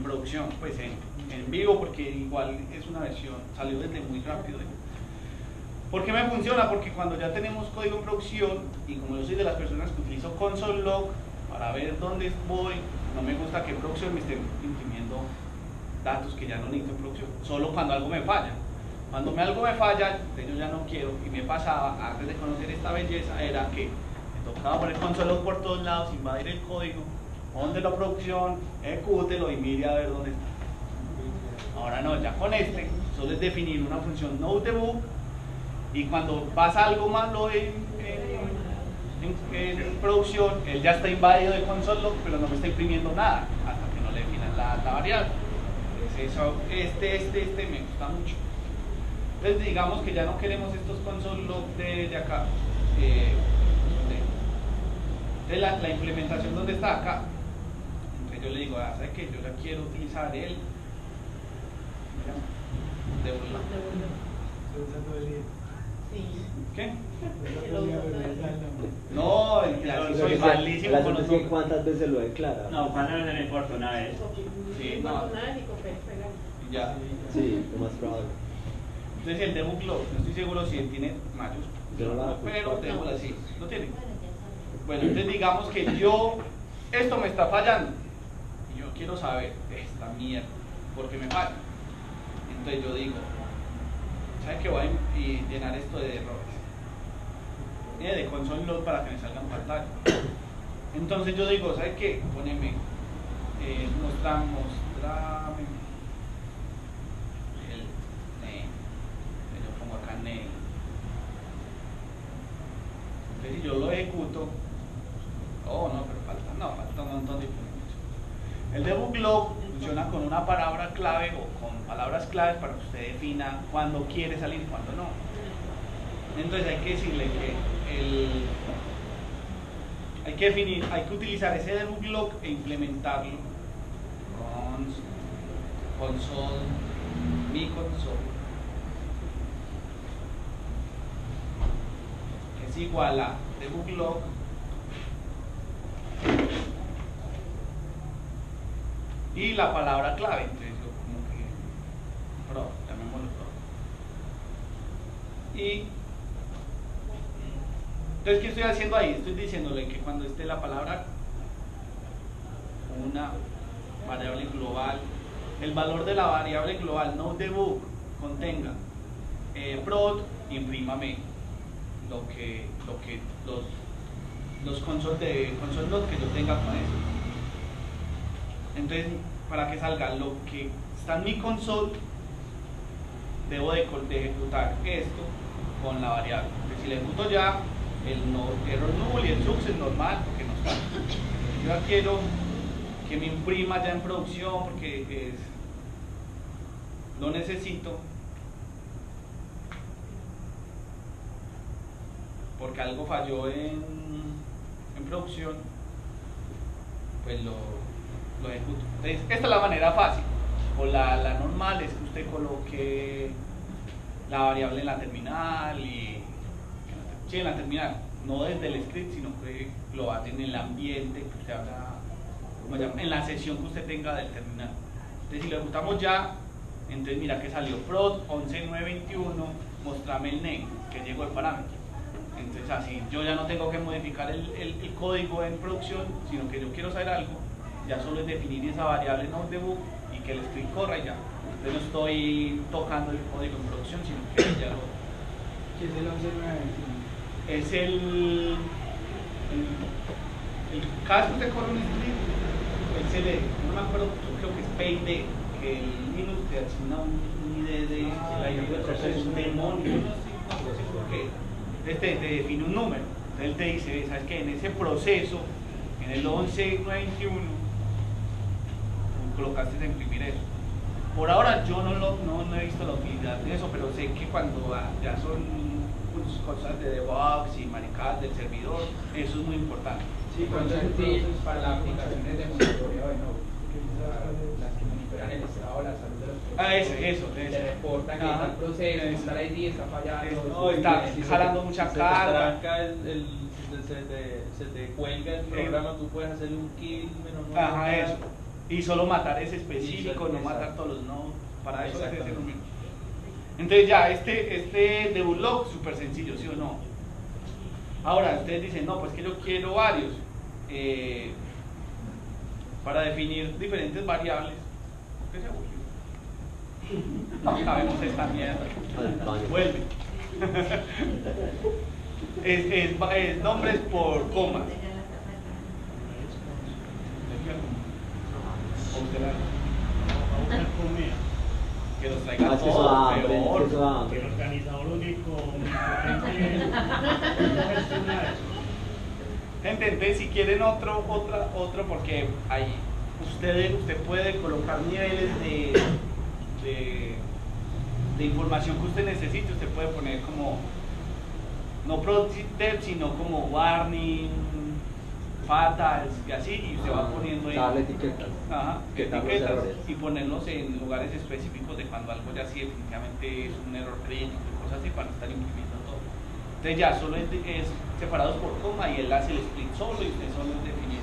producción, pues en vivo, porque igual es una versión, salió desde muy rápido. ¿Por qué me funciona? Porque cuando ya tenemos código en producción, y como yo soy de las personas que utilizo console log para ver dónde voy, no me gusta que en producción me estén imprimiendo datos que ya no necesito en producción, solo cuando algo me falla. Cuando algo me falla, yo ya no quiero, y me pasaba antes de conocer esta belleza, era que me tocaba poner console log por todos lados, invadir el código, donde la producción, ejecútelo y mire a ver dónde está. Ahora no, ya con solo es definir una función noDebug, y cuando pasa algo malo en producción, él ya está invadido de console log, pero no me está imprimiendo nada hasta que no le definan la variable. Entonces eso, este me gusta mucho. Entonces digamos que ya no queremos estos console log de acá. La implementación, ¿dónde está? Acá. Entonces yo le digo, ¿sabes qué? Yo la quiero utilizar el debug log. ¿Qué? No, soy malísimo con los nombres.
¿Cuántas veces lo declara?
No, ¿cuántas veces me importa? Una vez.
Sí, no. Ya.
Sí, lo más probable.
Entonces el debug log, no estoy seguro si tiene mayúsculas, pero démoslo así. ¿Lo tiene? Bueno, entonces digamos que esto me está fallando y yo quiero saber esta mierda, ¿por qué me falla? Entonces yo digo, ¿sabes qué? Voy a llenar esto de errores, de console log para que me salgan pantalla. Entonces yo digo, ¿sabes qué? Poneme, mostrame el name. Yo pongo acá name. Entonces si yo lo ejecuto, pero falta un montón de información. El debug log funciona con una palabra clave o con palabras claves para que usted defina cuándo quiere salir y cuándo no. Entonces hay que decirle que hay que utilizar ese debug log e implementarlo con console, mi console, que es igual a debug log y la palabra clave. Entonces yo como que llamémoslo y entonces, ¿qué estoy haciendo ahí? Estoy diciéndole que cuando esté la palabra, una variable global, el valor de la variable global noDebug contenga prod, imprímame los console log que yo tenga con eso. Entonces, para que salga lo que está en mi console, debo de ejecutar esto con la variable. Entonces, si le ejecuto ya el error null y el success normal, porque no está. Yo ya quiero que me imprima ya en producción porque lo necesito, porque algo falló en producción, pues lo ejecuto. Entonces, esta es la manera fácil. O la normal es que usted coloque la variable en la terminal en la terminal, no desde el script, sino que lo hace en el ambiente que usted haga, en la sesión que usted tenga del terminal. Entonces, si lo ejecutamos ya, entonces mira que salió prod 11921, mostrame el name, que llegó el parámetro. Entonces, así yo ya no tengo que modificar el código en producción, sino que yo quiero saber algo, ya solo es definir esa variable noDebug y que el script corra y ya. Entonces, no estoy tocando el código en producción, sino que ya lo.
¿Qué es el 11921?
Es el el caso de Coron Street, él se lee, no me acuerdo, creo que es PID, que el Linux te asigna un ID de la ID del proceso, un demonio, no sé por qué. Te define un número. Entonces él te dice, ¿sabes qué? En ese proceso, en el 1191, colocaste a imprimir eso. Por ahora yo no he visto la utilidad de eso, pero sé que cuando ya son cosas de DevOps y maricadas del servidor, eso es muy importante.
Sí, cuando es para las aplicaciones de monitoreo de nodos, las que monitorean el estado de la salud de los procesos.
Eso.
Se reportan que está el proceso, está la ID, está fallando.
No, está jalando mucha
Si se te
carga.
tranca se te cuelga el programa, tú puedes hacerle un kill menos nueve.
Ajá, eso. Y solo matar ese específico, no
Exacto.
matar todos los nodos. Para eso es ese número. Entonces ya, este debug log, súper sencillo, ¿sí o no? Ahora, ustedes dicen, no, pues que yo quiero varios. Para definir diferentes variables. ¿Qué se aburrió? No sabemos esta mierda. Vuelve. es nombres por comas. Que los traiga
Acceso
todo,
a hambre,
peor.
acceso a hambre.
El organizador único,
Gente, entonces si quieren otro, porque ahí usted puede colocar niveles de información que usted necesite. Usted puede poner como, no ProDev, sino como warning, fatals y así, y usted va poniendo ahí.
Darle etiquetas.
Ajá,
Etiquetar los
etiquetas
errores.
y ponerlos en lugares específicos de cuando algo ya sí definitivamente es un error crítico y cosas así para no estar imprimiendo todo. Entonces ya solo es separados por coma y él hace el split solo y usted solo es definido.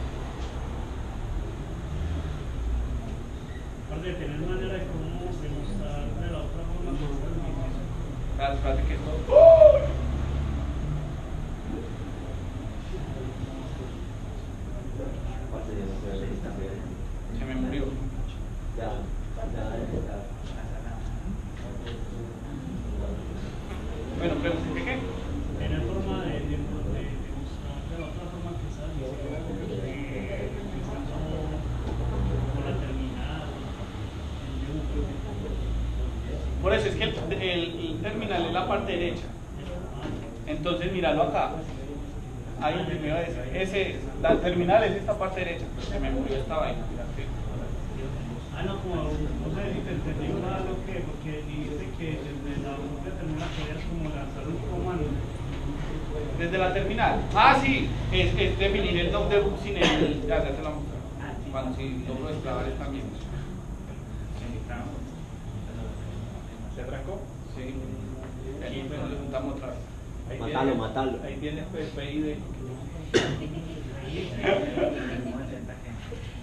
aparte de tener manera de cómo demostrar de la otra forma que está difícil.
Espérate que esto. Se me murió. Bueno, pero ¿qué?
Tener forma de demostrar de la otra forma que está difícil. Como la terminal, el
Por eso es que el terminal es la parte derecha. Entonces míralo acá. Ahí primero la terminal es esta parte derecha. Se me murió esta vaina.
no, como, no sé si te entendí mal o qué, porque dice que desde la propia terminal podías como lanzar un comando.
Desde la terminal. Ah, sí, es definir el dog debug sin el. Ya te lo mostré. Cuando si logro desplegar está bien.
¿Se arrancó?
Sí. Aquí lo juntamos otra vez.
Ahí
Matalo.
Ahí tienes PID.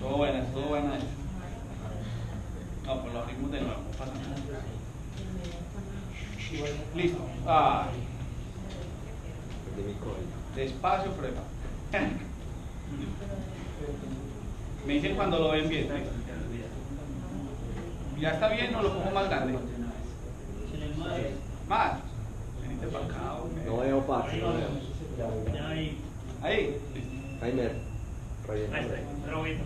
Todo buena. No, pues lo abrimos de nuevo, no pasa nada. Listo. Despacio, prueba. Me dicen cuando lo ven bien. ¿Ya está bien o lo pongo más grande? Más. Venite para acá, hombre.
No veo parce, no veo.
Ya ahí.
Ahí. Listo.
Jaime, rellena.
Ahí está, pero bueno.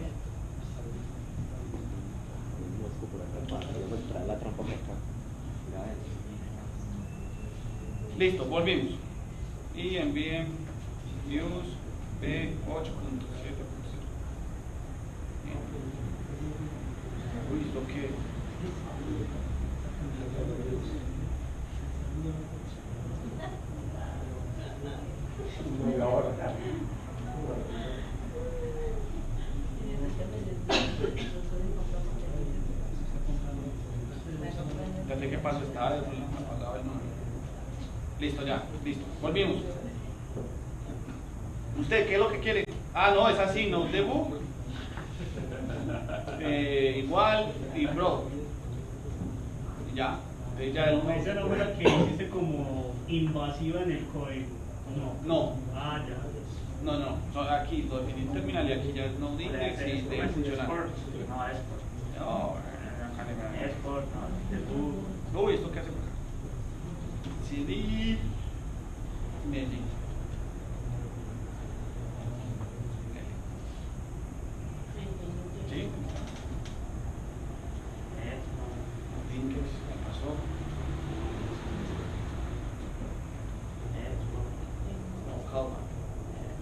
No escupo la trampa, vamos a traer la trampa para acá. Mira eso.
Listo, volvimos. Y envíen news B8.7.0. Uy, ¿esto qué? Ya sé qué pasó, estaba apagado el número. Listo, ya, listo. Volvimos. ¿Usted qué es lo que quiere? Ah, no, es así, no debug. Igual y bro. Ya. Entonces ya el
Esa era una que hiciste como invasiva en el código. ¿O no?
No.
Ah, ya.
No, aquí lo definí en terminal y aquí ya es no index y debe funcionar. No, acá le va.
Export, no, debug.
Uy, ¿esto qué hace por acá? CD Medellín.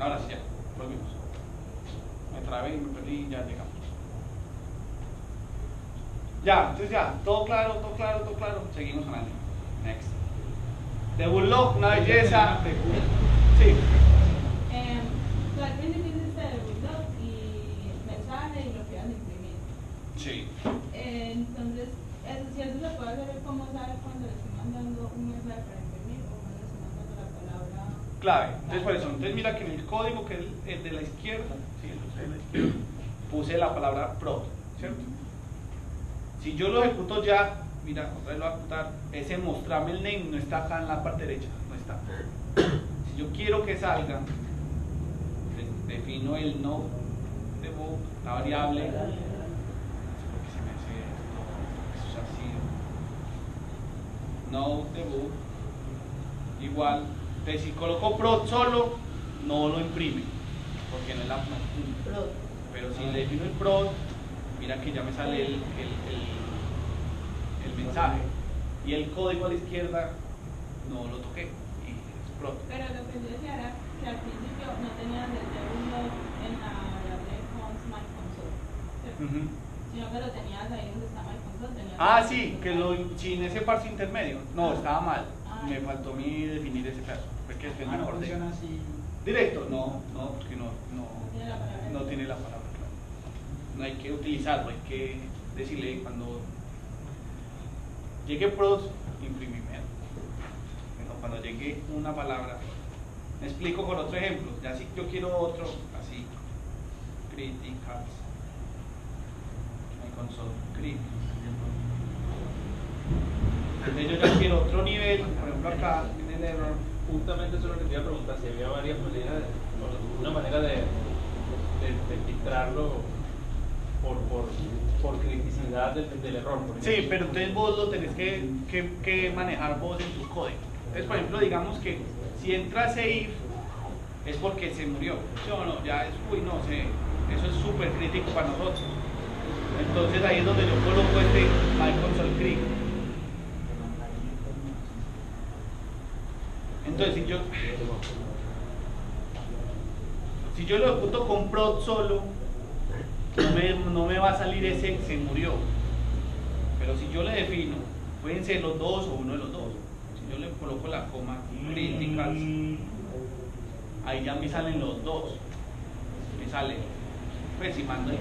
Ahora sí, ya, volvimos. Me trabé y me perdí, ya llegamos. Ya, entonces ya, todo claro, todo claro, todo claro. Seguimos hablando. Next. The Bulldog, una belleza. Sí.
Tú al principio hiciste el Bulldog y mensaje y lo que ibas a imprimir.
Sí.
Entonces, si eso se puede hacer, ¿cómo saber cuando le estoy mandando un mensaje para imprimir o cuando le estoy mandando la palabra?
Clave. Entonces, por eso, entonces mira que en el código, que es el de la izquierda, sí, el de la izquierda, puse la palabra prod, ¿cierto? Si yo lo ejecuto ya, mira, otra vez lo voy a ejecutar, ese mostrarme el name no está acá en la parte derecha, no está. Si yo quiero que salga, defino el no debug, la variable, no sé por qué se me hace esto, eso es así, no debug, igual, entonces si coloco prod solo, no lo imprime, porque no es la
Prod.
pero si le defino el prod, mira que ya me sale el mensaje y el código a la izquierda no lo toqué y es prod.
Pero lo que yo decía era que al principio no tenías el Bulldog en la variable cons my console, ¿cierto? Sino que lo tenías ahí donde está my console. Tenías
Sí, que sin ese parse intermedio. No, estaba mal. Me faltó a mí definir ese caso. Porque es
no funciona así.
Directo, no, porque no tiene la palabra. No hay que utilizarlo, hay que decirle cuando llegue prod, imprimir. Cuando llegue una palabra, me explico con otro ejemplo. Ya si yo quiero otro, así, criticals, my console, critical. Entonces yo ya quiero otro nivel, por ejemplo acá en el error.
Justamente eso es lo que te iba a preguntar, si había varias maneras, una manera de filtrarlo por criticidad del error.
Sí, pero entonces vos lo tenés que manejar vos en tu código. Entonces, por ejemplo, digamos que si entra save es porque se murió. ¿Sí o no? Ya es, no sé, eso es súper crítico para nosotros. Entonces ahí es donde yo coloco este my console crit. Entonces si yo lo ejecuto con prod solo, no me va a salir ese se murió. Pero si yo le defino, pueden ser los dos o uno de los dos. Si yo le coloco la coma criticals, ahí ya me salen los dos. Me sale, pues si mando ahí.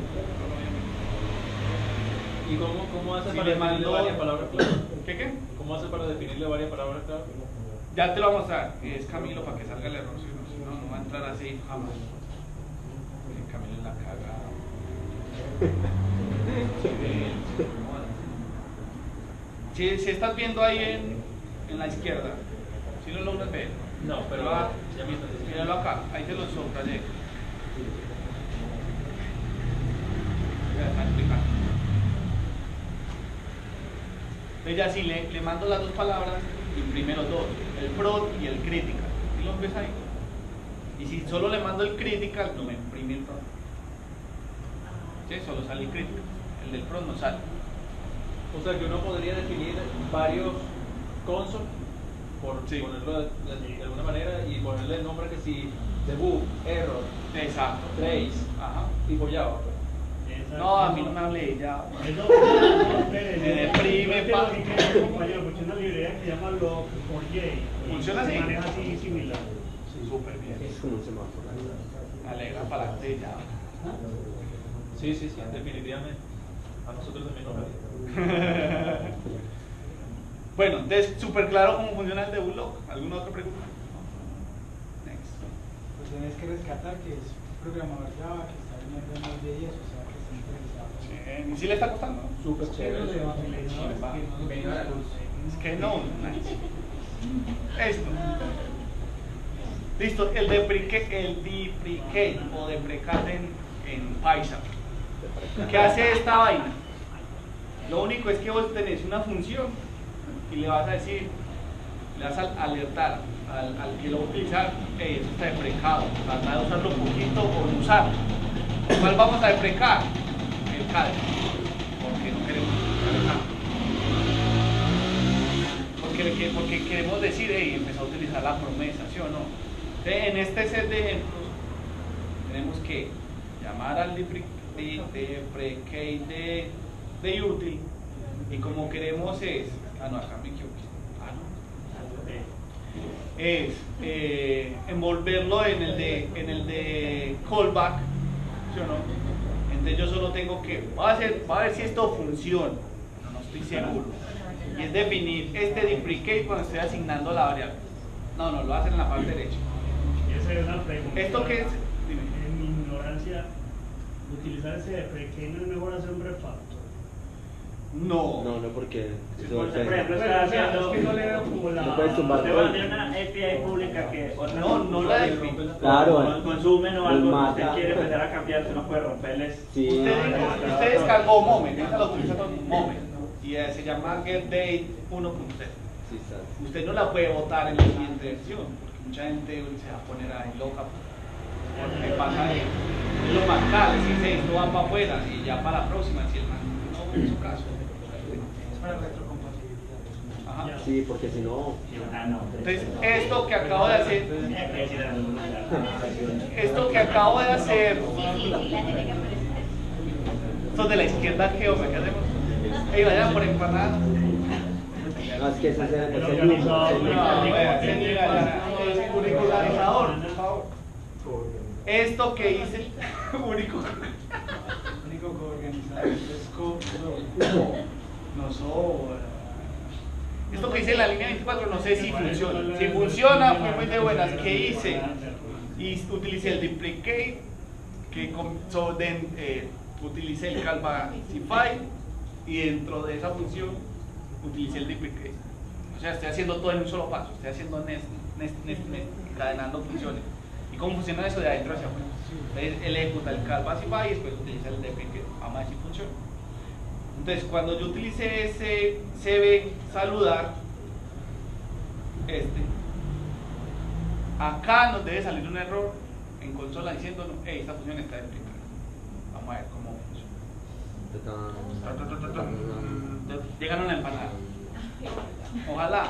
¿Y cómo hace
Si
para
le
definirle
mando-
varias palabras clave?
¿Qué?
¿Cómo hace para definirle varias palabras clave?
Ya te lo voy a mostrar. Es Camilo para que salga el error. Si no, no va a entrar así jamás. Camilo es la cagada. Si estás viendo ahí en la izquierda, si lo logras ver.
No, pero ya me estás diciendo.
Míralo acá, ahí te lo subrayé. Voy a dejar explicar. Entonces ya si le mando las dos palabras, imprime los dos, el prod y el critical. ¿Y lo ves ahí? Y si solo le mando el critical, no me imprime el prod. ¿Sí? Solo sale el critical. El del prod no sale.
O sea que uno podría definir varios consoles, por
Sí.
ponerlo de alguna manera, y ponerle el nombre que si debug, error,
Exacto.
trace,
Ajá.
tipo Java.
No, a mí no me hable ya.
Me
deprime, pa.
compañero, porque una librería que se llama Log4j.
¿Funciona así?
Maneja así similar.
Súper bien.
Es como un semáforo.
Me alegra para adelante ya.
Sí, definitivamente. A nosotros también nos ayuda.
Bueno, entonces súper claro cómo funciona el de Bulldog. ¿Alguna otra pregunta? Next.
Pues tienes que rescatar que es programador Java, que está viniendo en los de 10, o sea que está interesado.
Sí, ¿y si le está costando?
Súper
Pero
chévere.
le va a pedir,
Sí,
¿no?
va.
Que no lo
Venga,
quiera.
la luz.
Es que no, nice. Esto. Listo, el deprecate o deprecate en Python. ¿Qué hace esta vaina? Lo único es que vos tenés una función y le vas a decir, le vas a alertar al que lo va a utilizar, hey, eso está deprecado, trata de usarlo poquito o no usarlo. ¿Cuál vamos a deprecar? El CAD, porque no queremos usar porque queremos decir, hey, empezó a utilizar la promesa, ¿sí o no? Entonces, en este set de ejemplos, tenemos que llamar al deprecate de util, y como queremos es, no, acá me equivoqué, es envolverlo en el de callback, ¿sí o no? Entonces yo solo tengo que, voy a ver si esto funciona, no estoy seguro, y es definir este deprecate cuando estoy asignando la variable. No, lo hacen en la parte derecha.
Y esa es una pregunta.
¿Esto qué es? Dime.
En mi ignorancia, utilizar ese deprecate no es mejor hacer un refactor.
No,
porque
Sí,
eso
por
es
ejemplo,
es que no le veo como la...
No puedes tumbar
Usted va a tener una API pública que otra
No la define.
Claro,
consumen o algo que
mata.
usted quiere empezar a cambiar, usted no puede romperles.
sí.
Usted descargó Moment, esta lo utilizaron Moment, y se llama GetDate 1.0.
Sí, está.
Usted no la puede votar en la siguiente versión, porque mucha gente se va a poner ahí loca. Porque pasa de lo marcar, si esto va para afuera, y ya para la próxima, si el man no hizo caso.
Es para retrocompatibilidad.
Ajá.
Sí, porque si no.
Entonces, esto que acabo de hacer, esto que acabo de hacer,
Sí, la tiene que aparecer.
estos de la izquierda, ¿qué hombre? ¿Qué hacemos? Ey, vayan por empanada.
No, es que ese es el
El
loop.
organizador,
No, el curricularizador, por favor. Esto que hice, único coorganizador, no sobra. Esto que hice en la línea 24 no sé si funciona. Si funciona, fue muy de buenas. ¿Qué hice? Y utilicé el deprecate, utilicé el callbackify, y dentro de esa función utilicé el deprecate. O sea, estoy haciendo todo en un solo paso, estoy haciendo nest, encadenando funciones. ¿Y cómo funciona eso de adentro hacia afuera? Entonces él ejecuta el callbackify y después utiliza el deprecate. Vamos a ver si funciona. Entonces, cuando yo utilicé ese cb saludar, acá nos debe salir un error en consola diciéndonos, hey, esta función está deprecada. Vamos a ver cómo funciona. Llegan a una empanada. Ojalá.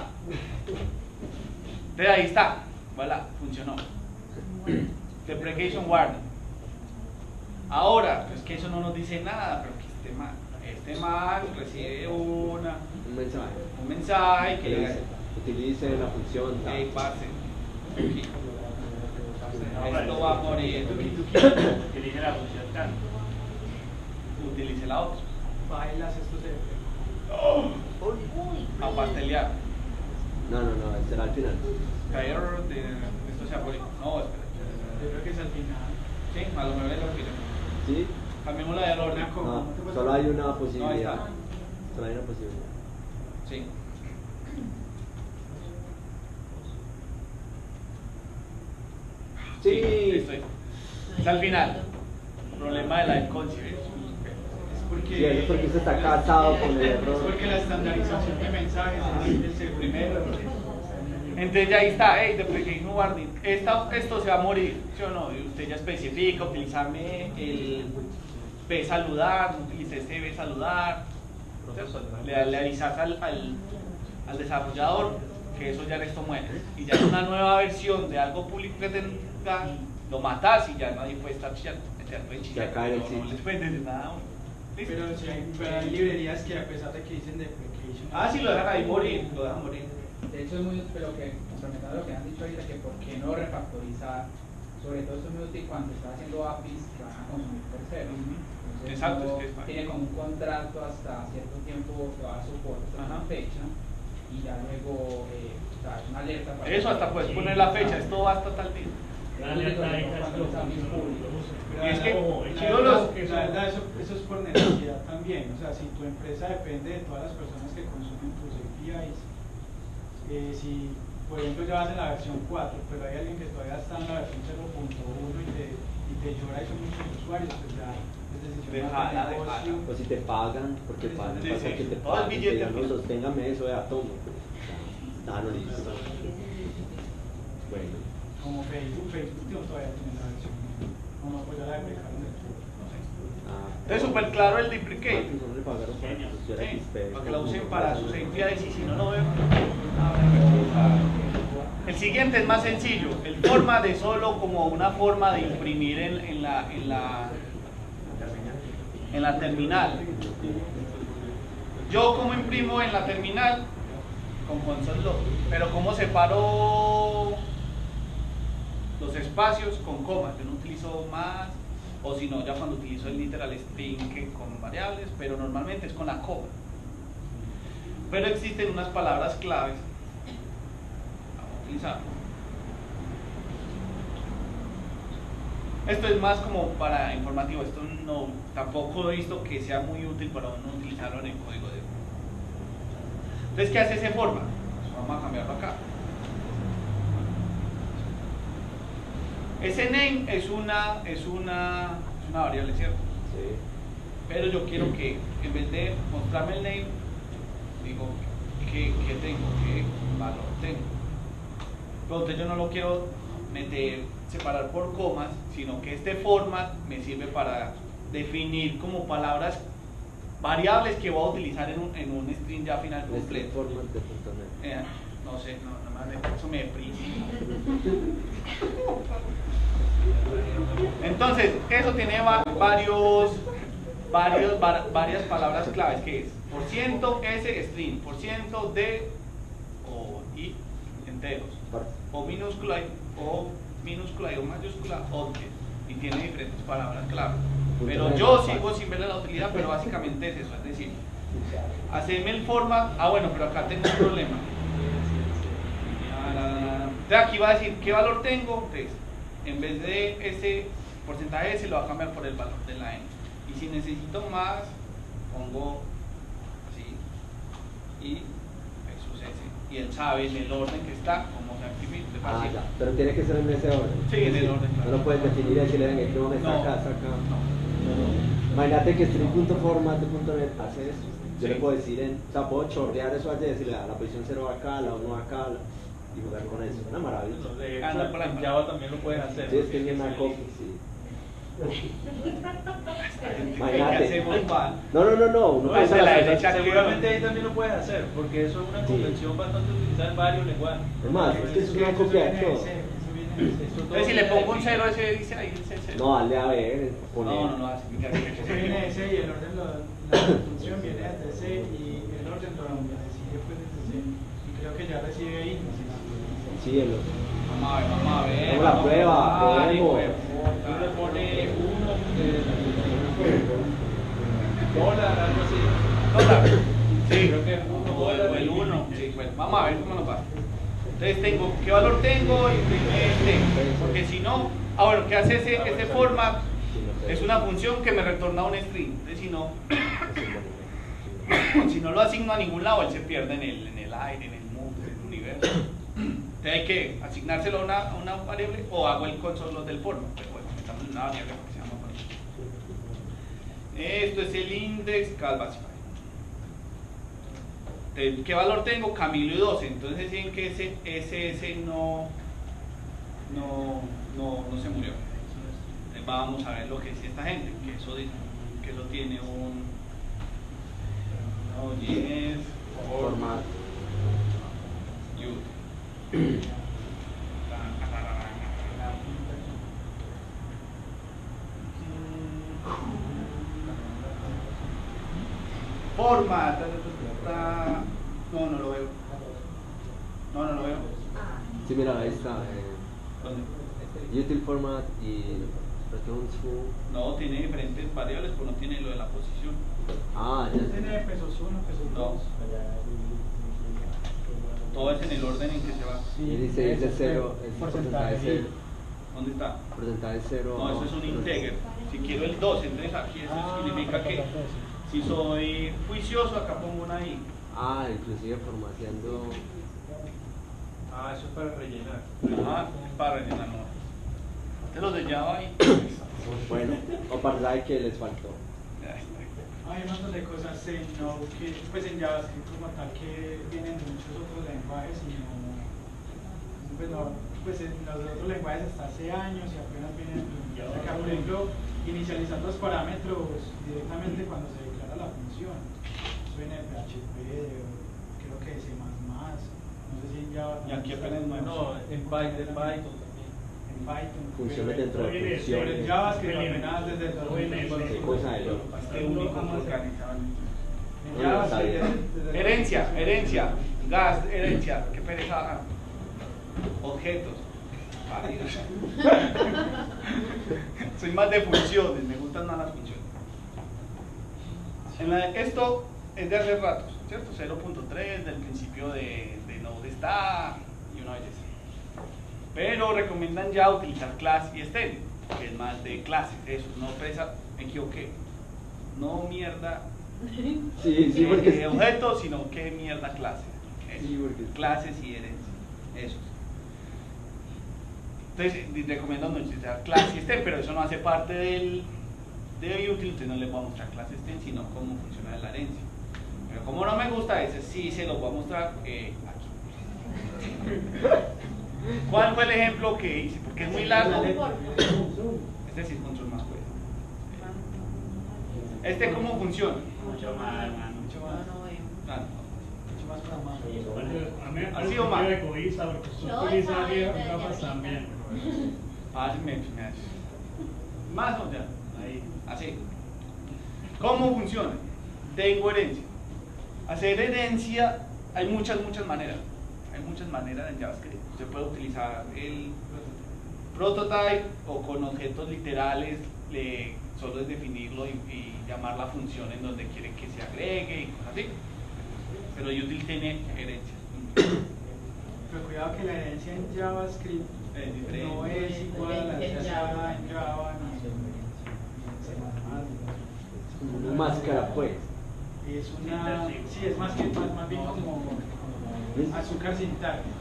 Entonces ahí está. Voilà, funcionó. Deprecation warning. Ahora, pues que eso no nos dice nada, pero que este man recibe un mensaje que
le dice, utilice la función.
hey, parce, esto va a morir.
Utilice la función tal.
Utilice la otra.
Bailas estos de...
A pastelear.
No, será al final.
Esto se apoya. No, espera.
Yo creo que es al final.
Sí, a lo mejor es al final.
¿Sí?
Cambiemos la de orden.
No, solo hay una posibilidad.
No, está.
Solo hay una posibilidad.
Sí.
Sí.
Listo. Es al final. Problema de la inconcidencia.
Porque,
Sí, eso es porque usted está casado con el
es
error.
porque la estandarización de mensajes es el primero.
Entonces ya ahí está, hey, deprecation warning. Esto se va a morir, ¿sí o no? Y usted ya especifica, utilizarme el P saludar, no utilice este B saludar. Le avisas al desarrollador que eso ya en esto muere. Y ya es una nueva versión de algo público que tenga, lo matas y ya nadie puede estar chillando.
Ya cae en el
no
sitio.
les pueden decir nada. ¿Listo?
Pero hay librerías que a pesar de que dicen deprecation...
Sí, lo dejan ahí morir, lo dejan morir.
De hecho es muy útil, pero que complementando lo que han dicho ahorita, que por qué no refactorizar, sobre todo esto es muy útil cuando está haciendo APIs que van a consumir terceros. Entonces,
Exacto,
uno
es que es fácil.
tiene como un contrato hasta cierto tiempo que va a dar soporte hasta
Ajá.
una fecha, y ya luego es una alerta para
Eso hasta puedes poner la fecha, esto va hasta tal día.
La alerta de
cuando los APIs públicos.
Y es que,
La verdad, eso es por necesidad también. O sea, si tu empresa depende de todas las personas que consumen tus APIs, si por ejemplo ya vas en la versión 4, pero hay alguien que todavía está en la versión 0.1 y te llora y son muchos usuarios, pues ya es decisión
Dejala,
de negocio.
O si te pagan, porque pagan,
Sí,
pasa
sí.
que te
Todo el
pagan,
billete
te digan, no,
empieza.
sosténgame eso de átomo. No, listo. Bueno.
Como Facebook todavía tiene la versión. No, pues ya la deprecaron del todo. No sé.
Entonces, súper claro el deprecate.
¿Cuántos no le pagaron para que pusiera
Sí,
XP?
para que la usen para sus APIs y si no, no veo. El siguiente es más sencillo, el format de solo como una forma de imprimir en la terminal. Yo como imprimo en la terminal con console log, pero como separo los espacios con comas. Yo no utilizo más, o si no, ya cuando utilizo el literal string que con variables, pero normalmente es con la coma. Pero existen unas palabras claves. Vamos a utilizar. Esto es más como para informativo, esto no, tampoco he visto que sea muy útil para uno utilizarlo en el código de... Entonces, ¿qué hace ese forma? Vamos a cambiarlo acá. Ese name es una variable, ¿cierto?
Sí.
Pero yo quiero que en vez de mostrarme el name, digo qué tengo, qué valor tengo. Entonces yo no lo quiero separar por comas, sino que este format me sirve para definir como palabras variables que voy a utilizar en un string ya final completo.
Format de .NET.
No sé, no, eso me deprime. Entonces, eso tiene varias palabras claves, que es %s string, %d o i enteros, o minúscula y o mayúscula object, y tiene diferentes palabras claves. Pero yo sigo sin verle la utilidad, pero básicamente es eso, es decir, hacerme el format. Bueno, pero acá tengo un problema. Entonces aquí va a decir qué valor tengo. Entonces, en vez de ese porcentaje S, lo va a cambiar por el valor de la n. Y si necesito más, pongo así y eso es S. Y él sabe en el orden que está cómo se activa.
Ya. Pero tiene que ser en ese orden.
Sí, en el orden.
No lo puedes definir y decirle, venga, que vamos a acá. Imagínate que string.format de .NET hace eso. Yo le puedo decir, o sea, puedo chorrear eso allá y decirle la posición 0 acá, la 1 acá, y jugar con eso. Una maravilla.
De hecho, en Java también lo pueden hacer.
Sí, es que es una copia, sí.
Imagínate.
No. Uno piensa
la
las
derecha,
cosas.
seguramente ahí también lo puedes hacer, porque eso es una convención bastante utilizada en varios lenguajes.
Es más, es que eso es una copia de todo.
Entonces, si le pongo un 0, ese dice ahí, dice 0.
No, dale a ver.
No, así
Ese viene ese y el orden, la función viene desde ese y el orden lo recibe pues desde ese. Y creo que ya recibe ahí.
Sí, el otro.
Vamos a ver.
Hagamos la prueba, podemos.
Tú le pones $1, algo así.
¿Dólar? Sí,
Creo que es $1.
o el 1. Sí, bueno, vamos a ver cómo nos va. Entonces tengo, ¿qué valor tengo? Y porque si no, bueno, ¿qué hace ese format? Es una función que me retorna un string. Entonces si no lo asigno a ningún lado, él se pierde en el aire, en el mundo, en el universo. Entonces hay que asignárselo a una variable o hago el console del format. Pero bueno, estamos en una variable que se llama format. Esto es el index calvacify. ¿Qué valor tengo? Camilo y 12. Entonces deciden que ese no se murió. Entonces vamos a ver lo que dice esta gente, que eso dice, que eso tiene un OJS
Format.
Format. No lo veo. No lo veo.
Sí, mira, ahí está.
¿Dónde?
Util format y return true.
No, tiene diferentes variables, pero no tiene lo de la posición.
Ya.
Tiene pesos 1, pesos 2.
Todo es en el orden en que se va.
Y dice 0, es porcentaje 0.
¿Dónde está?
Porcentaje 0.
No, eso es un integer. Si quiero el 2, entonces aquí eso significa que si soy juicioso, acá pongo una i.
Inclusive formateando.
Eso es para rellenar.
Es para rellenar, no. Entonces los de Java ahí.
Bueno, o para que les faltó.
Hay un montón de cosas en Node que, pues en JavaScript como tal, que vienen de muchos otros lenguajes y pues en los otros lenguajes hasta hace años y apenas vienen acá, por ejemplo, inicializar los parámetros directamente cuando se declara la función. Eso viene de PHP, creo que de C++, No sé si en Java.
Y aquí apenas es nuevo.
No, en Python también.
En Python.
Funciones dentro de
Pero en
funciones.
JavaScript apenas desde el 2012.
Qué cosa de loco.
Este único organizado.
En
No,
JavaScript
está bien.
desde el
Herencia, gas, herencia, qué pereza. Objetos. Adiós. Soy más de funciones, me gustan más las funciones. Esto es de hace ratos, ¿cierto? 0.3 del principio de Node está y una belleza. Pero recomiendan ya utilizar class y stem, que es más de clases, eso, no presa, me equivoqué. No mierda
Sí, porque
objetos, sino que mierda clase. Eso.
Sí, porque-
Clases y herencia. Eso. Entonces, recomiendo no utilizar clase y stem, pero eso no hace parte del util, entonces no les voy a mostrar clase stem, sino cómo funciona la herencia. Pero como no me gusta ese, sí se los voy a mostrar aquí. ¿Cuál fue el ejemplo que hice? Porque es muy largo. Este sí es control más pues. ¿Este cómo funciona?
Mucho más, hermano.
Mucho más.
Ah,
Mucho más programado.
A mí me
¿Ha
parece
sido
que
mal?
es egoísta porque usted
No,
utiliza
esa es de
gafas
Yamita.
también.
me más o ya, ahí, así. ¿Cómo funciona? Tengo herencia. Hacer herencia hay muchas maneras. Hay muchas maneras en JavaScript. Se puede utilizar el prototype o con objetos literales, solo es definirlo y llamar la función en donde quieren que se agregue y cosas así. Pero util tiene herencia.
Pero cuidado que la herencia en JavaScript
Es diferente.
no es igual a la
En Java.
en Java ni en
una máscara, pues.
Es una, sí, es más bien como azúcar sintáctico.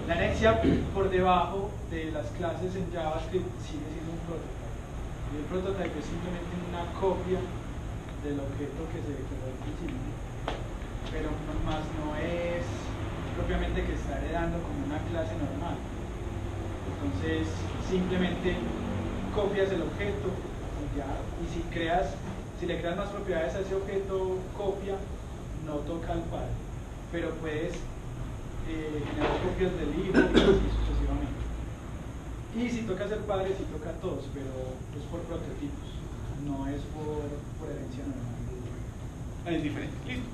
La herencia por debajo de las clases en JavaScript sigue siendo un prototype. Y el prototype es simplemente una copia del objeto que se declaró al principio. Pero más no es propiamente que está heredando como una clase normal. Entonces simplemente copias el objeto y ya. Y si le creas más propiedades a ese objeto copia, no toca al padre, pero puedes generar copias del hijo y así sucesivamente. Y si tocas el padre, sí toca a todos, pero es por prototipos, no es por herencia normal.
Es diferente. Listo.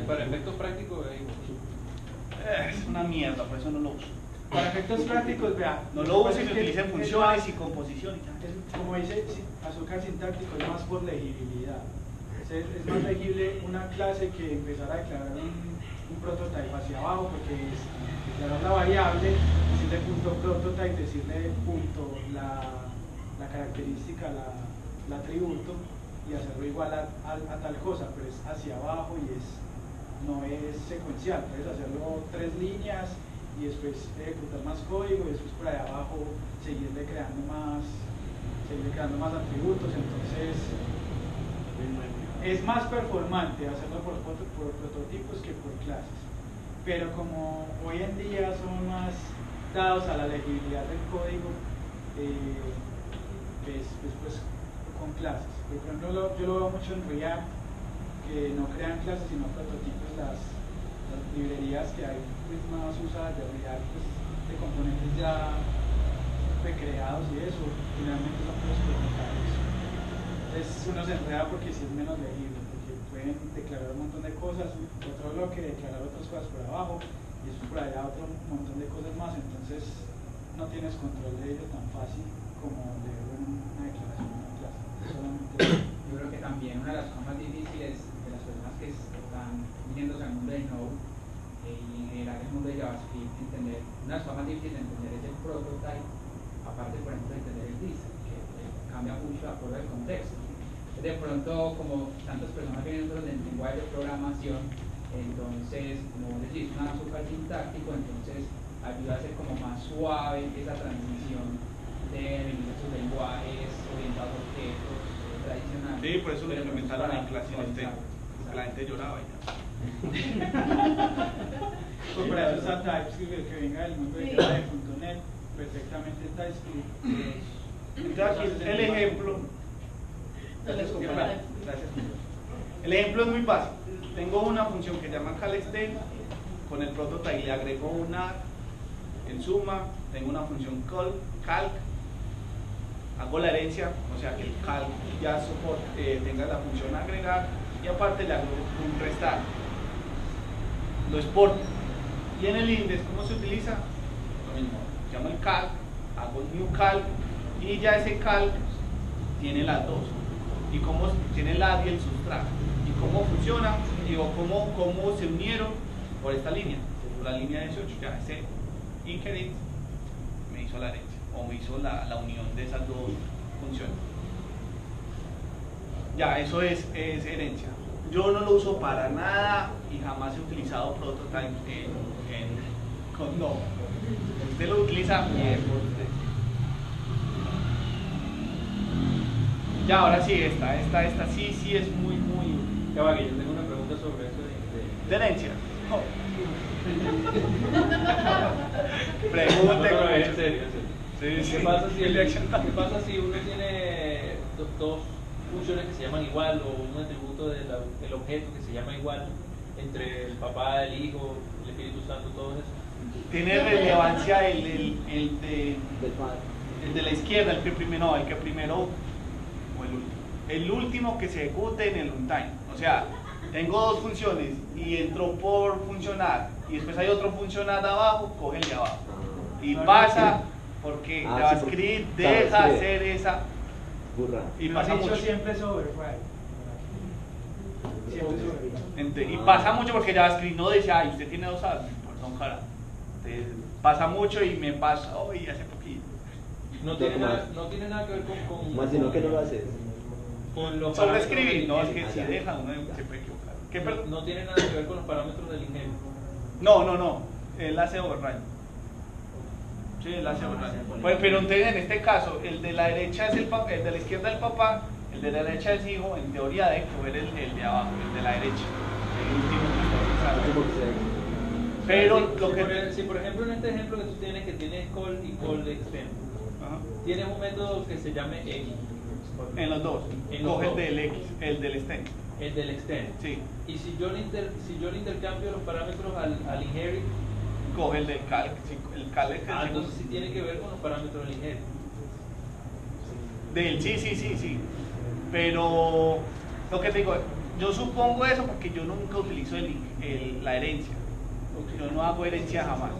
Para efectos prácticos
Es una mierda, por eso no lo uso.
Para efectos prácticos, vea,
No lo uso y
es
se
que
utiliza en
es
funciones
más-
y composición y tal.
como dice, sí, azúcar sintáctico es más por legibilidad. Es más legible una clase que empezar a declarar un prototype hacia abajo, porque es declarar la variable, decirle punto prototype, decirle punto la característica, el atributo, y hacerlo igual a tal cosa, pero es hacia abajo y no es secuencial. Puedes hacerlo 3 líneas y después ejecutar más código y después por ahí abajo seguirle creando más atributos. Entonces es más performante hacerlo por prototipos que por clases, pero como hoy en día son más dados a la legibilidad del código, pues con clases. Por ejemplo, yo lo veo mucho en React, que no crean clases sino prototipos. Las librerías que hay pues, más usadas de React, pues, de componentes ya recreados y eso, finalmente son los prototipos. Entonces uno se enreda porque sí es menos legible, porque pueden declarar un montón de cosas, otro bloque, declarar otras cosas por abajo y después por allá otro montón de cosas más, entonces no tienes control de ello tan fácil como de una declaración de una clase.
Yo creo que también una de las cosas más difíciles de las personas que están viniéndose al mundo de Node y en general el mundo de JavaScript, una de las cosas más difíciles de entender es el prototype, aparte por ejemplo de entender el disk, que cambia mucho de acuerdo al contexto. De pronto, como tantas personas vienen del lenguaje de programación, entonces, como vos decís, un azúcar sintáctico, entonces ayuda a ser como más suave esa transición de esos lenguajes orientados a objetos tradicionales.
Sí, por eso lo
Pero
implementaron
para
en clase en este.
actualizar.
La gente lloraba y ya.
Pues por eso está TypeScript, que venga del mundo de Java.net, perfectamente TypeScript.
Entonces aquí el ejemplo. Gracias. El ejemplo es muy básico. Tengo una función que se llama callExtend con el prototype le agrego una en suma, tengo una función calc, hago la herencia, o sea que el calc ya tenga la función agregar, y aparte le hago un restar, lo exporto. Y en el index, ¿cómo se utiliza? Lo mismo, llamo el calc, hago el new calc, y ya ese calc tiene las dos, y cómo tiene el add y el subtract, y cómo funciona, digo, cómo se unieron por esta línea, por la línea 18, ya ese inherit me hizo la herencia, o me hizo la unión de esas dos funciones. Ya, eso es herencia. Yo no lo uso para nada y jamás he utilizado prototype con no. Usted lo utiliza bien por usted. Ya, ahora sí, esta sí es muy
Ya va, que yo tengo una pregunta sobre eso
de herencia. No. Pregunte
no,
con
en serio.
Sí,
¿Qué pasa si uno tiene dos funciones que se llaman igual o un atributo del objeto que se llama igual entre el papá, el hijo, el Espíritu Santo, todo eso?
Tiene relevancia el de la izquierda, el que primero o el último. El último que se ejecute en el runtime. O sea, tengo dos funciones y entró por funcionar y después hay otro funcionar abajo, coge el de abajo y pasa porque JavaScript deja hacer esa y pasa mucho.
Siempre es override.
Y pasa mucho porque JavaScript no dice, ay, usted tiene dos admins, perdón, cara. Entonces, pasa mucho y me pasa hoy hace poquito.
No tiene nada que ver con
más sino que no lo haces.
Con los
sobreescribir, no, es que si deja uno se puede equivocar. ¿Qué, perdón?
No tiene nada que ver con los parámetros del ingenio.
No, él hace override. Sí, él hace override. Pues, pero entonces en este caso, el de la derecha es el de la izquierda es el papá, el de la derecha es hijo, en teoría debe coger el de abajo, el de la derecha, el último que está. Pero
si por ejemplo en este ejemplo que tú tienes, que tienes call y call extend, tienes un método que se llame X.
En los dos, coge el del X, el del extend.
El del extend.
Sí.
Y si yo le intercambio los parámetros al inherit,
coge el del calc. El calc es el
entonces sí tiene que ver con los parámetros del inherit.
Sí. Pero lo que te digo, yo supongo eso porque yo nunca utilizo la herencia. Yo no hago herencia jamás.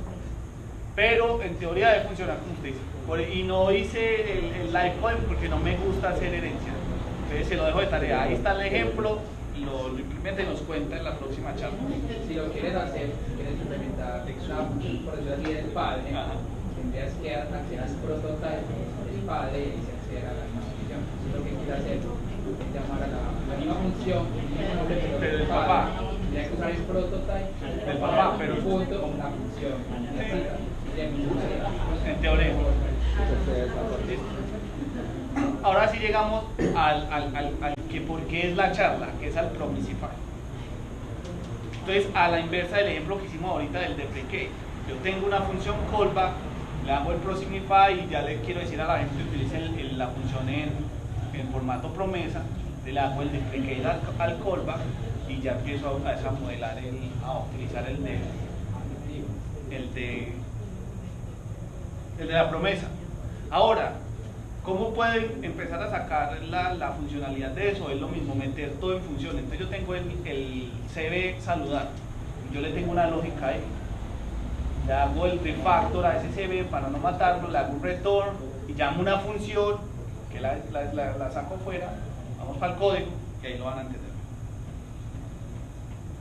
Pero en teoría debe funcionar como usted dice. Y no hice el live code porque no me gusta hacer herencia. Entonces se lo dejo de tarea. Ahí está el ejemplo, lo implementa y nos cuenta en la próxima charla.
Si lo quieres hacer, quieres implementar por decirlo así, eres padre, tendrías que accionar prototype, eres padre y se accede a la misma función. Si lo que quieres hacer es llamar a la misma función,
pero el papá.
Tendrías que usar el prototype
del papá, pero
punto la función.
En teoría. Ahora sí llegamos al que por qué es la charla, que es al Promisify. Entonces, a la inversa del ejemplo que hicimos ahorita del deprecate, yo tengo una función callback, le hago el Promisify y ya le quiero decir a la gente que utilice la función en formato promesa, le hago el deprecate al callback y ya empiezo a modelar, a utilizar el de la promesa. Ahora, ¿cómo pueden empezar a sacar la funcionalidad de eso? Es lo mismo, meter todo en función. Entonces yo tengo el CB saludar, yo le tengo una lógica ahí, le hago el refactor a ese CB para no matarlo, le hago un return y llamo una función que la saco fuera, vamos para el código y ahí lo van a entender.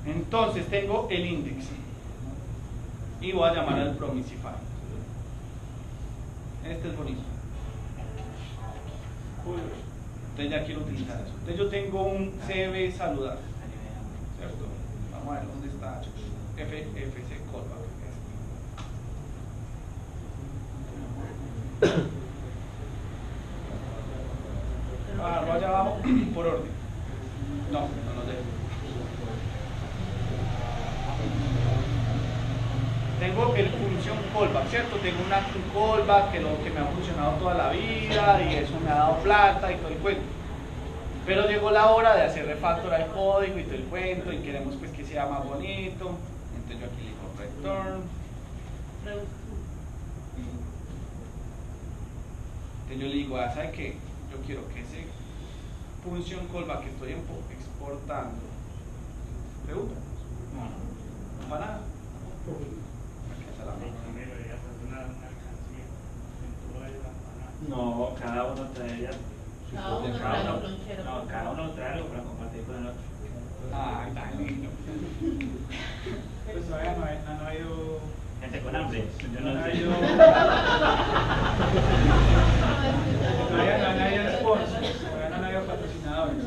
Entonces tengo el index y voy a llamar al Promisify. Este es bonito. Entonces ya quiero utilizar eso. Entonces yo tengo un CB saludar, ¿cierto? Vamos a ver dónde está FFC callback. Bajarlo allá abajo por orden. No nos dejo. Tengo el función callback, ¿cierto? Tengo un callback que me ha funcionado toda la vida y eso me ha dado plata y todo el cuento. Pero llegó la hora de hacer refactor al código y todo el cuento y queremos pues que sea más bonito. Entonces yo aquí le digo return. Entonces yo le digo, ¿sabe qué? Yo quiero que ese función callback que estoy exportando, ¿pregunta? No para nada. Aquí está la mano.
No, cada uno trae
Cada uno trae los loncheros.
No, cada uno trae algo para compartir con el otro.
Ay, tan lindo.
Pues todavía no ha ido.
Gente con hambre. Yo
No
no
ha
sé.
ido. Todavía no han habido sponsors, todavía no han habido patrocinadores.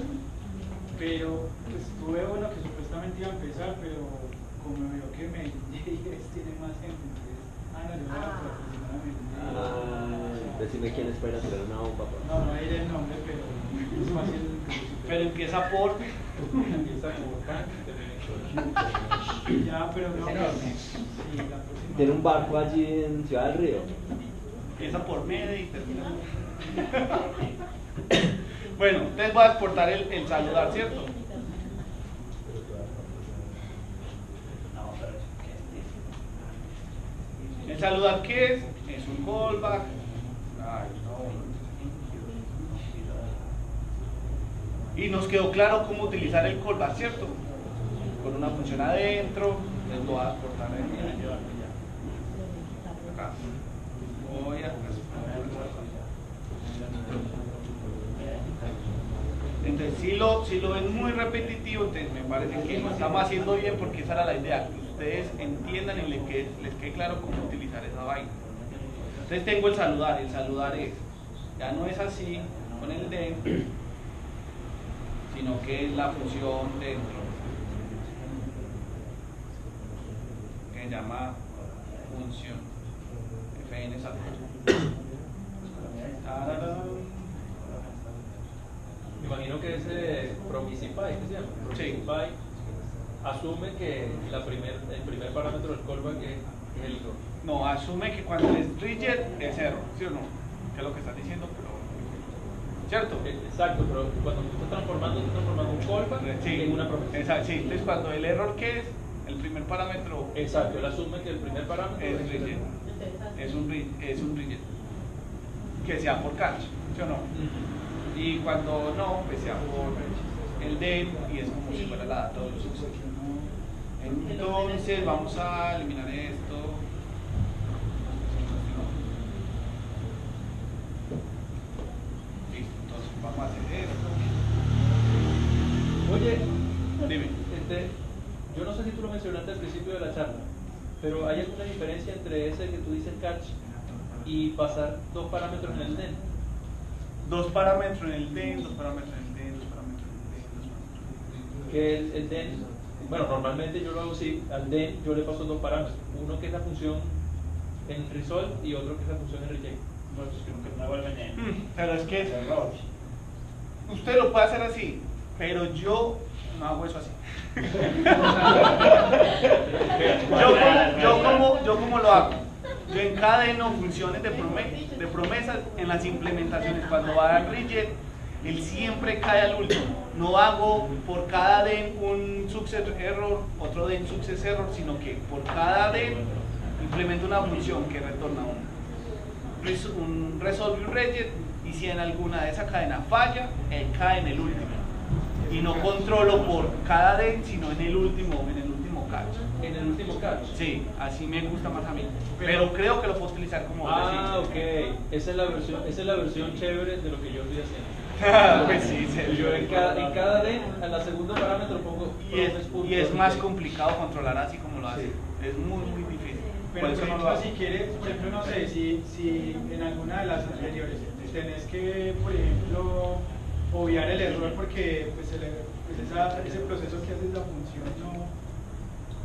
Pero pues tuve uno que supuestamente iba a empezar, pero como veo que Medellín tiene más gente, entonces, no, yo voy a patrocinar a Medellín.
Decime quién espera traer una bomba.
No diré el nombre, pero es fácil.
Pero empieza por.
Empieza por ya, pero no. Sí, la próxima.
Tiene un barco allí en Ciudad del Río.
Empieza por medio y termina. Bueno, entonces voy a exportar el saludar, ¿cierto? ¿El saludar qué es? Es un callback. Ay, no. Y nos quedó claro cómo utilizar el callback, ¿cierto? Con una función adentro. Les voy a exportar acá. Voy a entonces si lo ven muy repetitivo, entonces me parece que lo estamos haciendo bien, porque esa era la idea, que ustedes entiendan y les quede claro cómo utilizar esa vaina. Entonces tengo el saludar es, ya no es así con el den, sino que es la función dentro, que se llama función fn saludar.
Me imagino que ese Promisify, ¿qué se llama? Promisify asume que el primer parámetro del callback es el error.
No, asume que cuando es reject es error, ¿sí o no? Que es lo que estás diciendo, pero... ¿cierto?
Exacto, pero cuando tú estás transformando un callback en una promesa.
Exacto, sí, entonces cuando el error, ¿qué es? El primer parámetro...
Exacto, él asume que el primer parámetro
es reject. Es un reject. Que sea por catch, ¿sí o no? Y cuando no, pues sea por el den y es como si fuera la data de los sucesos. Entonces vamos a eliminar esto. Listo, entonces vamos a hacer esto.
Oye,
Dime.
Yo no sé si tú lo mencionaste al principio de la charla, pero ¿hay alguna diferencia entre ese que tú dices catch y pasar dos parámetros en el den?
Dos parámetros en el den, dos parámetros en el den, dos parámetros en el den, dos parámetros.
Que el den, bueno, normalmente yo lo hago así, al den yo le paso dos parámetros, uno que es la función en resolve y otro que es la función en reject.
Pues que no vuelven en.
Pero es que usted lo puede hacer así, pero yo no hago eso así. yo como lo hago. Yo encadeno funciones de promesas en las implementaciones. Cuando va a dar reject, él siempre cae al último. No hago por cada den un success error, otro den success error, sino que por cada den implemento una función que retorna un resolve y un reject, y si en alguna de esa cadena falla, él cae en el último. Y no controlo por cada den, sino en el último catch.
En el último catch.
Sí, así me gusta más a mí. Pero creo que lo puedo utilizar como
ok. Esa es la versión chévere de lo que yo estoy haciendo.
pues sí,
yo en cada den, a la segunda parámetro pongo
y es más complicado controlar así como lo hace. Sí. Es muy difícil.
Pero por ejemplo, si quieres, por ejemplo, no sé, si en alguna de las anteriores tenés que, por ejemplo, obviar el error porque pues ese proceso que hace la función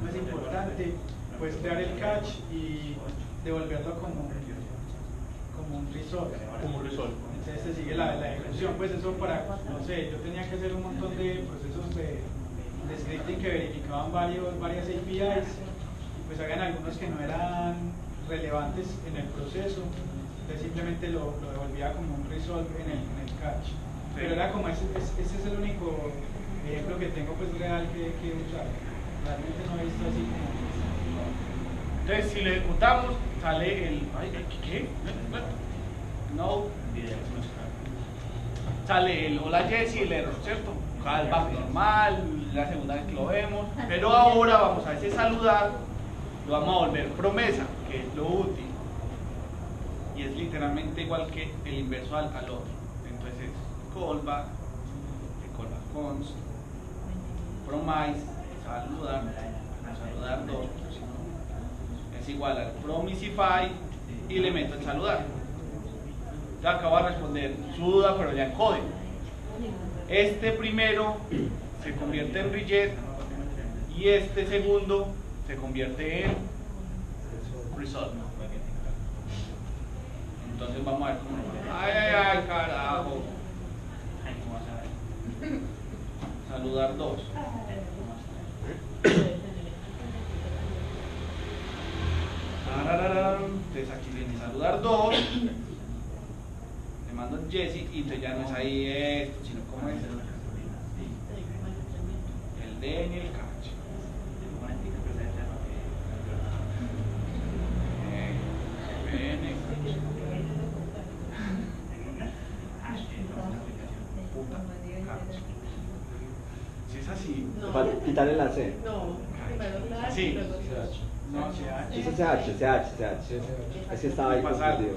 no es importante, puedes crear el catch y devolverlo como un resolve.
Como un resolve.
Entonces se sigue la ejecución. Pues eso para, no sé, yo tenía que hacer un montón de procesos de scripting que verificaban varias APIs, y pues habían algunos que no eran relevantes en el proceso, entonces simplemente lo devolvía como un resolve en el catch. Pero era como ese es el único ejemplo que tengo pues real que usar. Realmente no he visto así como.
Entonces, si lo ejecutamos, sale el. Ay, ¿qué? No. Sale el hola Jesse, el error, ¿cierto? Callback normal, la segunda vez que lo vemos. Pero ahora vamos a ese saludar, lo vamos a volver promesa, que es lo útil. Y es literalmente igual que el inverso al otro. Entonces es callback const, promise, saludar dos, es igual al promisify y le meto el saludar. Ya acabo de responder su duda, pero ya en código. Este primero se convierte en reject y este segundo se convierte en resolve. Entonces vamos a ver cómo nos va. Ay, carajo. Saludar dos. Entonces aquí viene saludar dos. Le mando a Jesse y entonces ya no es ahí esto, sino como es el D y el catch. Si es así.
Quitarle la C.
No, primero la H
Sí.
y luego
No, CH.
Eso es CH. Es que estaba ahí confundido.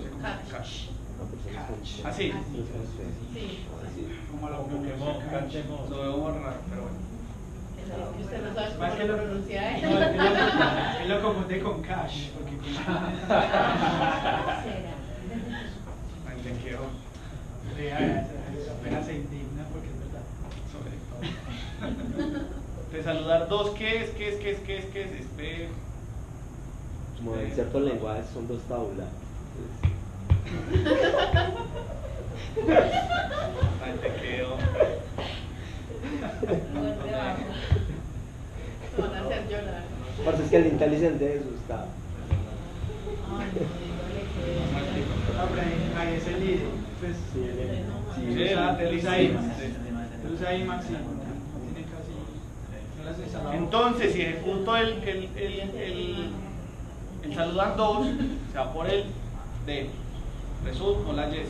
Catch.
No, pero eso es con C.
Así.
Eso es con C.
Sí.
Así.
Como lo
Lo veo muy raro, pero bueno.
Usted no sabe
Más
cómo
que
lo
lo-
pronuncia
No, él lo confunde con cash, porque
Ay, te quiero.
apenas se indigna porque es verdad.
Sobre todo. De saludar dos, ¿qué es? Espera.
Como en ciertos lenguajes son dos tablas.
Ay, te quiero.
Se van a hacer llorar.
Por eso es que el IntelliSense de eso está.
Ay, no,
No, pero ahí es el líder. Pues,
Sí,
Sí,
él usa
sí.
IMAX. Él usa IMAX y no tiene casi. No las instalado.
Entonces, si ejecuto el saludar dos, se va por el de result con la Jesse,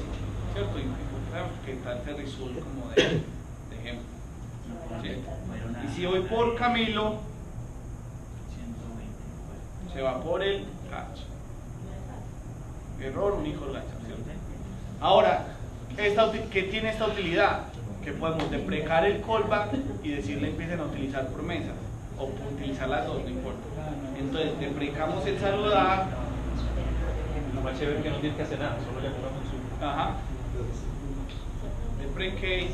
¿cierto? Y que tal este result como de ejemplo. ¿Sí? Y si voy por Camilo, se va por el catch. Error, único gancho, ¿cierto? Ahora, ¿qué tiene esta utilidad? Que podemos deprecar el callback y decirle empiecen a utilizar promesas o utilizar las dos, no importa. Entonces, deprecamos el saludar.
Lo más chévere es que no tienes que hacer nada, solo le ponemos su.
Ajá. Deprecate.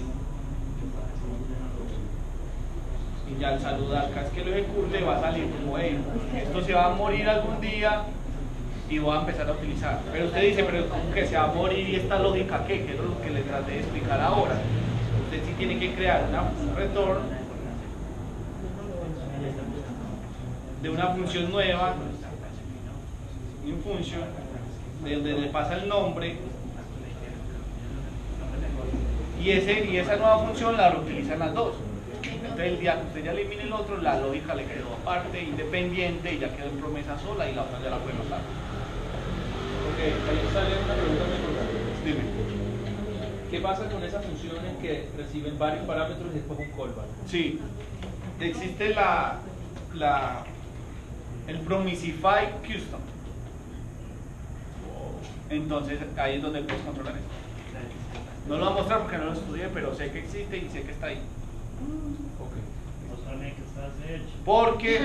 Y ya al saludar, cada vez que lo ejecute va a salir como esto se va a morir algún día y voy a empezar a utilizar. Pero usted dice, pero ¿cómo que se va a morir y esta lógica qué? Que es lo que le traté de explicar ahora. Usted sí tiene que crear un return de una función nueva, new function, de donde le pasa el nombre, y esa nueva función la reutilizan las dos. Entonces el día que usted ya elimine el otro, la lógica le quedó aparte, independiente, y ya quedó en promesa sola y la otra ya la puede notar.
Ok, ahí sale una pregunta muy importante.
Dime.
¿Qué pasa con esas funciones que reciben varios parámetros y después un callback?
Sí, existe el Promisify Custom. Entonces ahí es donde puedes controlar esto. No lo voy a mostrar porque no lo estudié, pero sé que existe y sé que está ahí.
Mostrarme que estás hecho.
Porque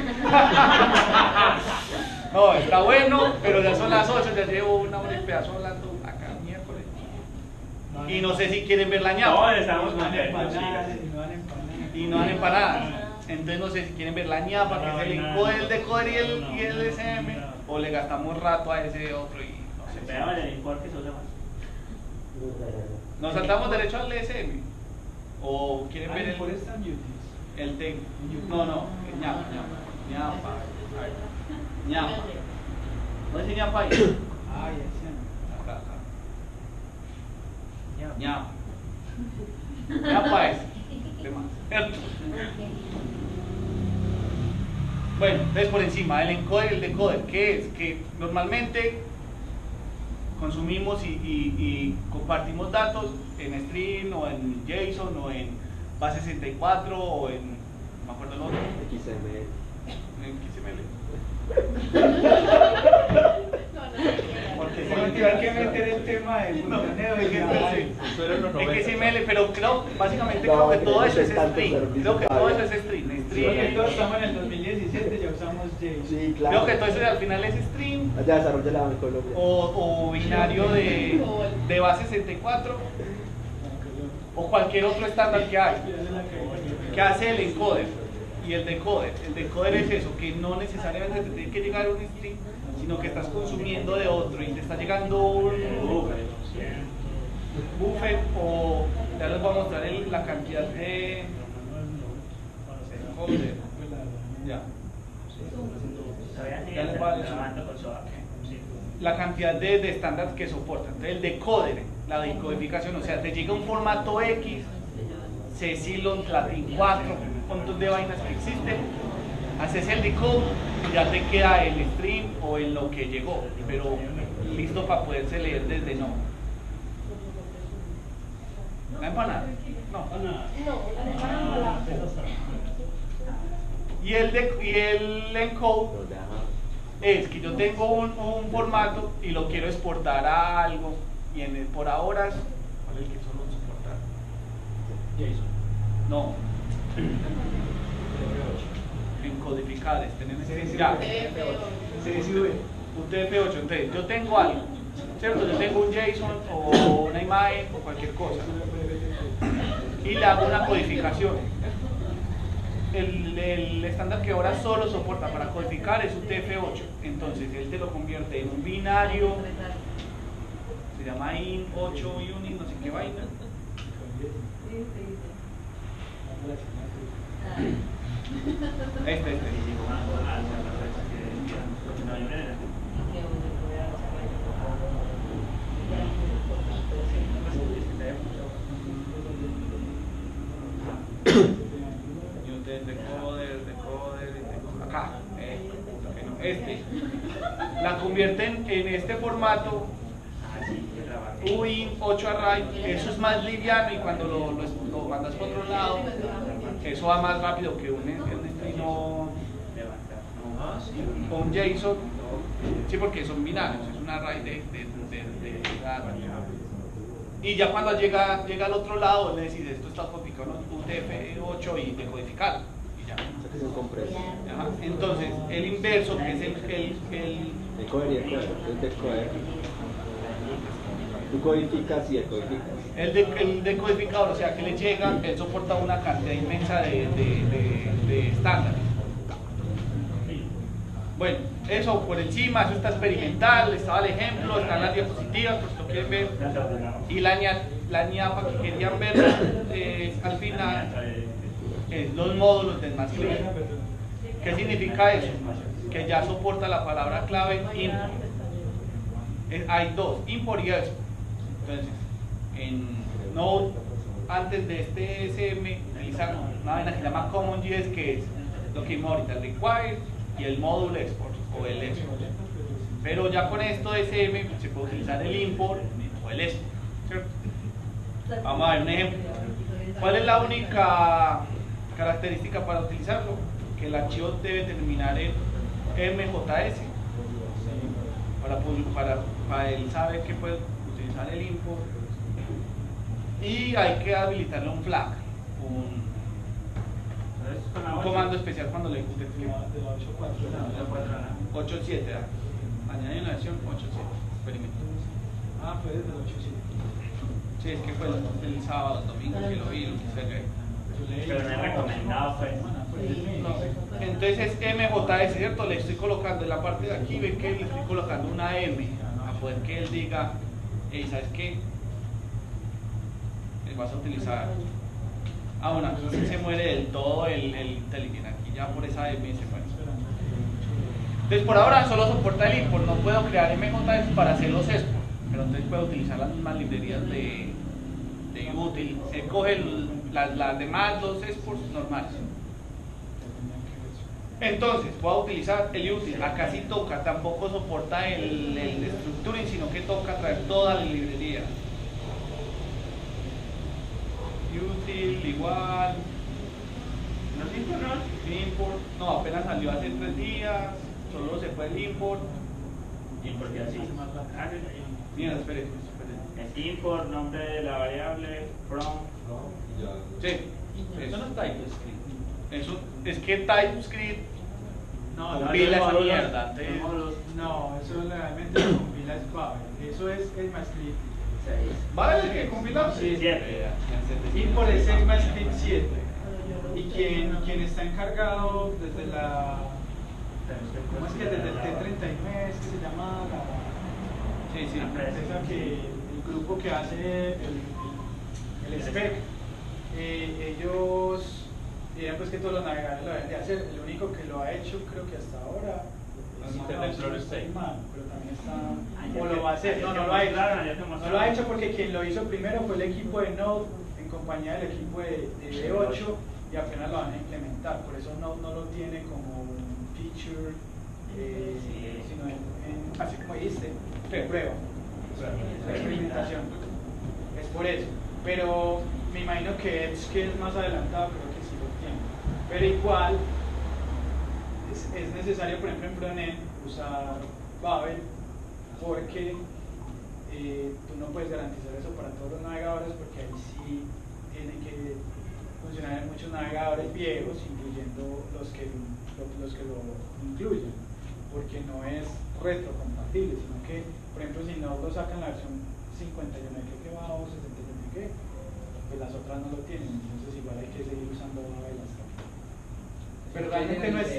no, está bueno, pero ya son las 8, ya llevo una hora y pedazo hablando acá miércoles. Y no sé si quieren ver la ñapa.
No, estamos
No van
contentos,
empanadas,
chicas.
y no van empanadas.
Y no dan empanadas. Entonces no sé si quieren ver la ñapa, que es el encoder, el decoder y el SM, o le gastamos rato a ese otro y no sé.
Veamos el importe, eso más.
¿Nos saltamos derecho al SM? ¿O quieren ver
Por esta beauties.
el TEC? No, ñapa. A ver. Ñapa. ¿No dice ñapa ahí?
Ay, ese.
Acá. Ñapa. Ñapa es. ¿Qué más? Bueno, entonces por encima, el encoder y el decoder, ¿qué es? Que normalmente consumimos y compartimos datos en string o en JSON o en base 64 o en, no me acuerdo el otro,
XML.
Porque
Pero tiene que meter el tema de
XML, pero creo, básicamente
No,
creo que todo
no
eso es
es tanto
string.
servicio
Creo que todo
todavía.
eso es string.
Nosotros estamos en el 2017, ya usamos JSON.
Sí, claro.
Creo que todo eso al final es string
Allá desarrolla la en Colombia.
o binario de base 64 o cualquier otro estándar que hay, que hace el encoder y el decoder. El decoder es eso, que no necesariamente te tiene que llegar un string, sino que estás consumiendo de otro y te está llegando un buffer o ya les voy a mostrar la cantidad de encoder. Ya. Ya les voy a decir la cantidad de estándares que soporta. Entonces el decoder, la decodificación, o sea, te llega un formato X, Cecilon, Latin 4, un montón de vainas que existen, haces el decode y ya te queda el string o en lo que llegó, pero listo para poderse leer desde no. ¿La empanada? No. Y el encode es que yo tengo un formato y lo quiero exportar a algo y por ahora ¿cuál es el que solo soportar? JSON. No. Encodificables, ya. Un TF8, entonces yo tengo algo, ¿cierto? Yo tengo un JSON o una imagen o cualquier cosa y le hago una codificación. El estándar que ahora solo soporta para codificar es un TF8, entonces él te lo convierte en un binario, se llama in8 unit, no sé qué vaina. Este. Acá, la convierten en este formato uint8 array. Eso es más liviano y cuando lo mandas por otro lado, eso va más rápido que un string o un JSON. Sí, porque son binarios, es un array de datos. Y ya cuando llega al otro lado, le decís, esto está codificado en UTF-8 y decodificarlo. Y ya. Ajá. Entonces, el inverso, que es el
decoder. Tú codificas y decodificas.
El decodificador, o sea, que le llega, él soporta una cantidad inmensa de estándares. Bueno, eso por encima, eso está experimental, estaba el ejemplo, están las diapositivas, pues lo quieren ver. Y la ñapa que querían ver al final es los módulos del más clear. ¿Qué significa eso? Que ya soporta la palabra clave import. Hay dos, import y export. Entonces, en Node, antes de este SM, utilizan una vaina que se llama CommonJS, que es lo que vimos ahorita, el require y el módulo export o el export. Pero ya con esto de SM se puede utilizar el import o el export, ¿cierto? Vamos a ver un ejemplo. ¿Cuál es la única característica para utilizarlo? Que el archivo debe terminar en MJS para él saber que puede utilizar el import, y hay que habilitarle un flag, un comando especial cuando le ejecute el 8.7, añadir una versión 8.7, experimento.
Fue desde el 8.7.
Sí, es que fue el sábado, el domingo que lo vi, lo quise ver.
Pero no es recomendado, pues.
Entonces es MJS, ¿cierto? Le estoy colocando en la parte de aquí, ven que le estoy colocando una M, a poder que él diga, hey, ¿sabes qué? Vas a utilizar. Bueno, aquí se muere del todo el IntelliJ, aquí ya por esa M se muere. Entonces por ahora solo soporta el import, no puedo crear MJS para hacer los export, pero entonces puedo utilizar las mismas librerías de util. Se coge las demás dos exports normales. Entonces, voy a utilizar el util. Acá sí toca, tampoco soporta el structuring, sino que toca traer toda la librería. Util igual. Import. No, apenas salió hace 3 días. Solo se fue el import.
Import y así.
Mira, espere.
Es import, nombre de la variable, from.
Sí.
Eso no es TypeScript.
Eso, es que TypeScript
No,
compila esa
módulos-
mierda.
No, eso realmente lo compila es Babel. Eso es ECMAScript.
¿Vale el que compila?
Sí.
7.
Y por ese ECMAScript 7. Y quien está encargado desde la. ¿Cómo es que desde el T39 es que se llama la.
Sí, sí.
La empresa el grupo que hace el spec. Ellos dirán pues que todos los navegadores lo deben de hacer. El único que lo ha hecho, creo que hasta ahora.
Es Internet Explorer 6.
Pero también está. O lo va a hacer. No, no lo ha hecho. No lo ha hecho porque quien lo hizo primero fue el equipo de Node en compañía del equipo de D8 y apenas lo van a implementar. Por eso Node no lo tiene como un feature, sino así como dijiste, prueba. La experimentación. Es por eso. Pero me imagino que Edge, que es más adelantado, creo que sí lo tiene. Pero igual es necesario, por ejemplo, en frontend usar Babel porque tú no puedes garantizar eso para todos los navegadores porque ahí sí tienen que funcionar en muchos navegadores viejos, incluyendo los que lo incluyen, porque no es retrocompatible, sino que, por ejemplo, si no lo sacan la versión 51 que va o 71 que, pues las otras no lo tienen, entonces igual hay que seguir usando Babel hasta. Pero realmente no es,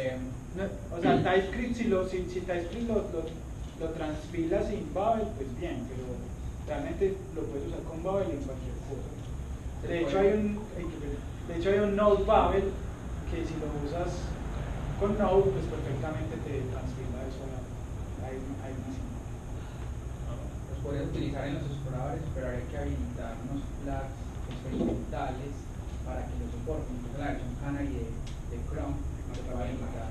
o sea, TypeScript, si TypeScript lo transpila sin Babel, pues bien, pero realmente lo puedes usar con Babel en cualquier cosa. De hecho hay un Node Babel que si lo usas con Node, pues perfectamente te transpila eso a una cinta.
Los puedes utilizar en los exploradores, pero hay que habilitar unos flags experimentales para que lo soporten. Entonces la versión Canary de Chrome no se va a habilitar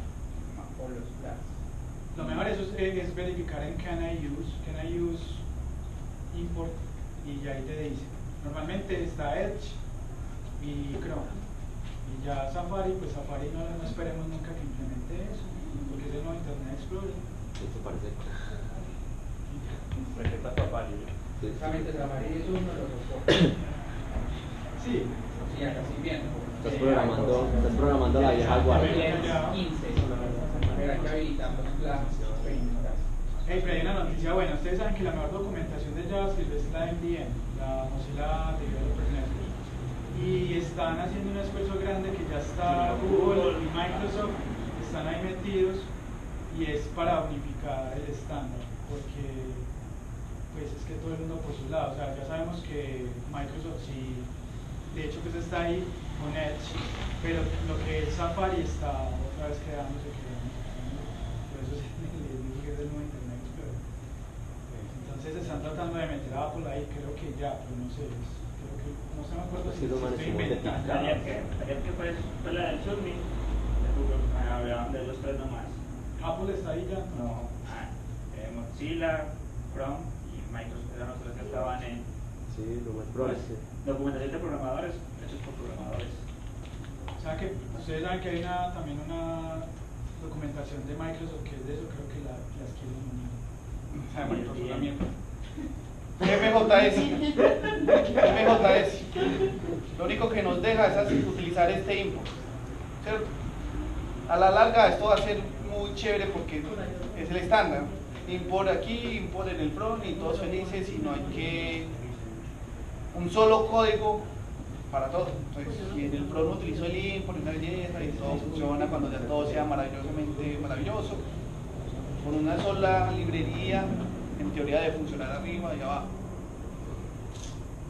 por los flags.
Lo mejor es verificar en can I use import y ya ahí te dice. Normalmente está Edge y Chrome. Y ya Safari, pues Safari no esperemos nunca que implemente eso, porque es el nuevo Internet Explorer.
Esto parece.
Receta Safari.
Exactamente, Safari es uno de los soportes.
Sí.
Sí, acá estoy viendo.
Estás programando la vieja guardia.
15. Pero hay que habilitar los flags experimentales.
Hey, pero hay una noticia buena. Ustedes saben que la mejor documentación de JavaScript es la MDN, la Mozilla Developer Network. Y están haciendo un esfuerzo grande que ya está Google y Microsoft, están ahí metidos, y es para unificar el estándar, porque pues es que todo el mundo por su lado. O sea, ya sabemos que Microsoft sí, de hecho pues está ahí con Edge, pero lo que es Safari está otra vez quedándose. Por eso es el nuevo Internet Explorer. Entonces están tratando de meter a Apple ahí, creo que ya, pero no sé, creo que no se me acuerdo si estoy inventando.
Ayer que fue la del Summit, de Google, hablaban de los tres nomás.
Apple está ahí ya.
No, Mozilla, Chrome y Microsoft eran los tres que estaban en
Sí, lo más probable es que.
documentación de programadores, hechos por programadores.
O sea que ustedes saben que hay también una documentación de Microsoft que es de eso, creo que las quieren unir.
Microsoft también. MJS. Lo único que nos deja es utilizar este import, ¿cierto? A la larga esto va a ser muy chévere porque es el estándar. Import aquí, import en el front y todos felices y no hay que un solo código para todo. Entonces, si en el front utilizo el import, una belleza y todo funciona cuando ya todo sea maravillosamente maravilloso. Con una sola librería, en teoría debe funcionar arriba y abajo.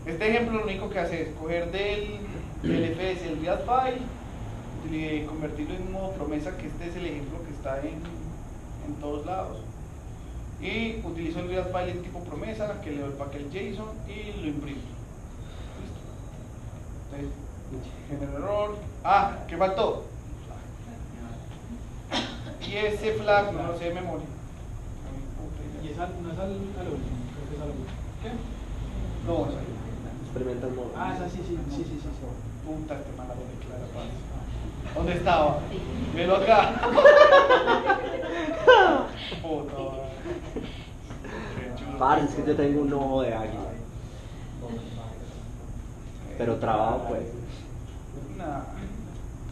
Este ejemplo lo único que hace es coger del FS el read file, convertirlo en un modo promesa, que este es el ejemplo que está en todos lados, y utilizo el read file en tipo promesa, que le doy el paquete JSON y lo imprimo. Listo. Entonces, genera error. ¿Qué faltó? ese flag no lo sé de memoria.
Y esa no es al último, creo que es al último.
¿Qué? No, esa.
Experimental mode.
Ah, esa sí.
Puta, este mala de Clara Paz. ¿Dónde estaba? Velo acá. Puta.
Parce, es que yo tengo un ojo de águila. Pero trabado, pues.
Nah.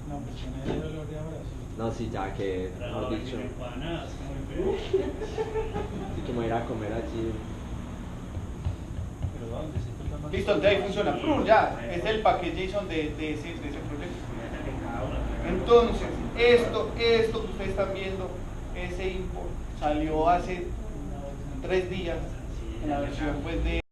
No, pues tiene dolor de abrazo.
No, sí, ya que, mejor dicho,
empanadas, muy feo.
sí que me voy a ir a comer allí.
Pero ¿dónde? Si esto está más-
Listo, entonces ahí funciona. Plum, ya. Es el paquete JSON de ese proyecto. Entonces, esto que ustedes están viendo, ese import, salió hace 3 días en la versión pues de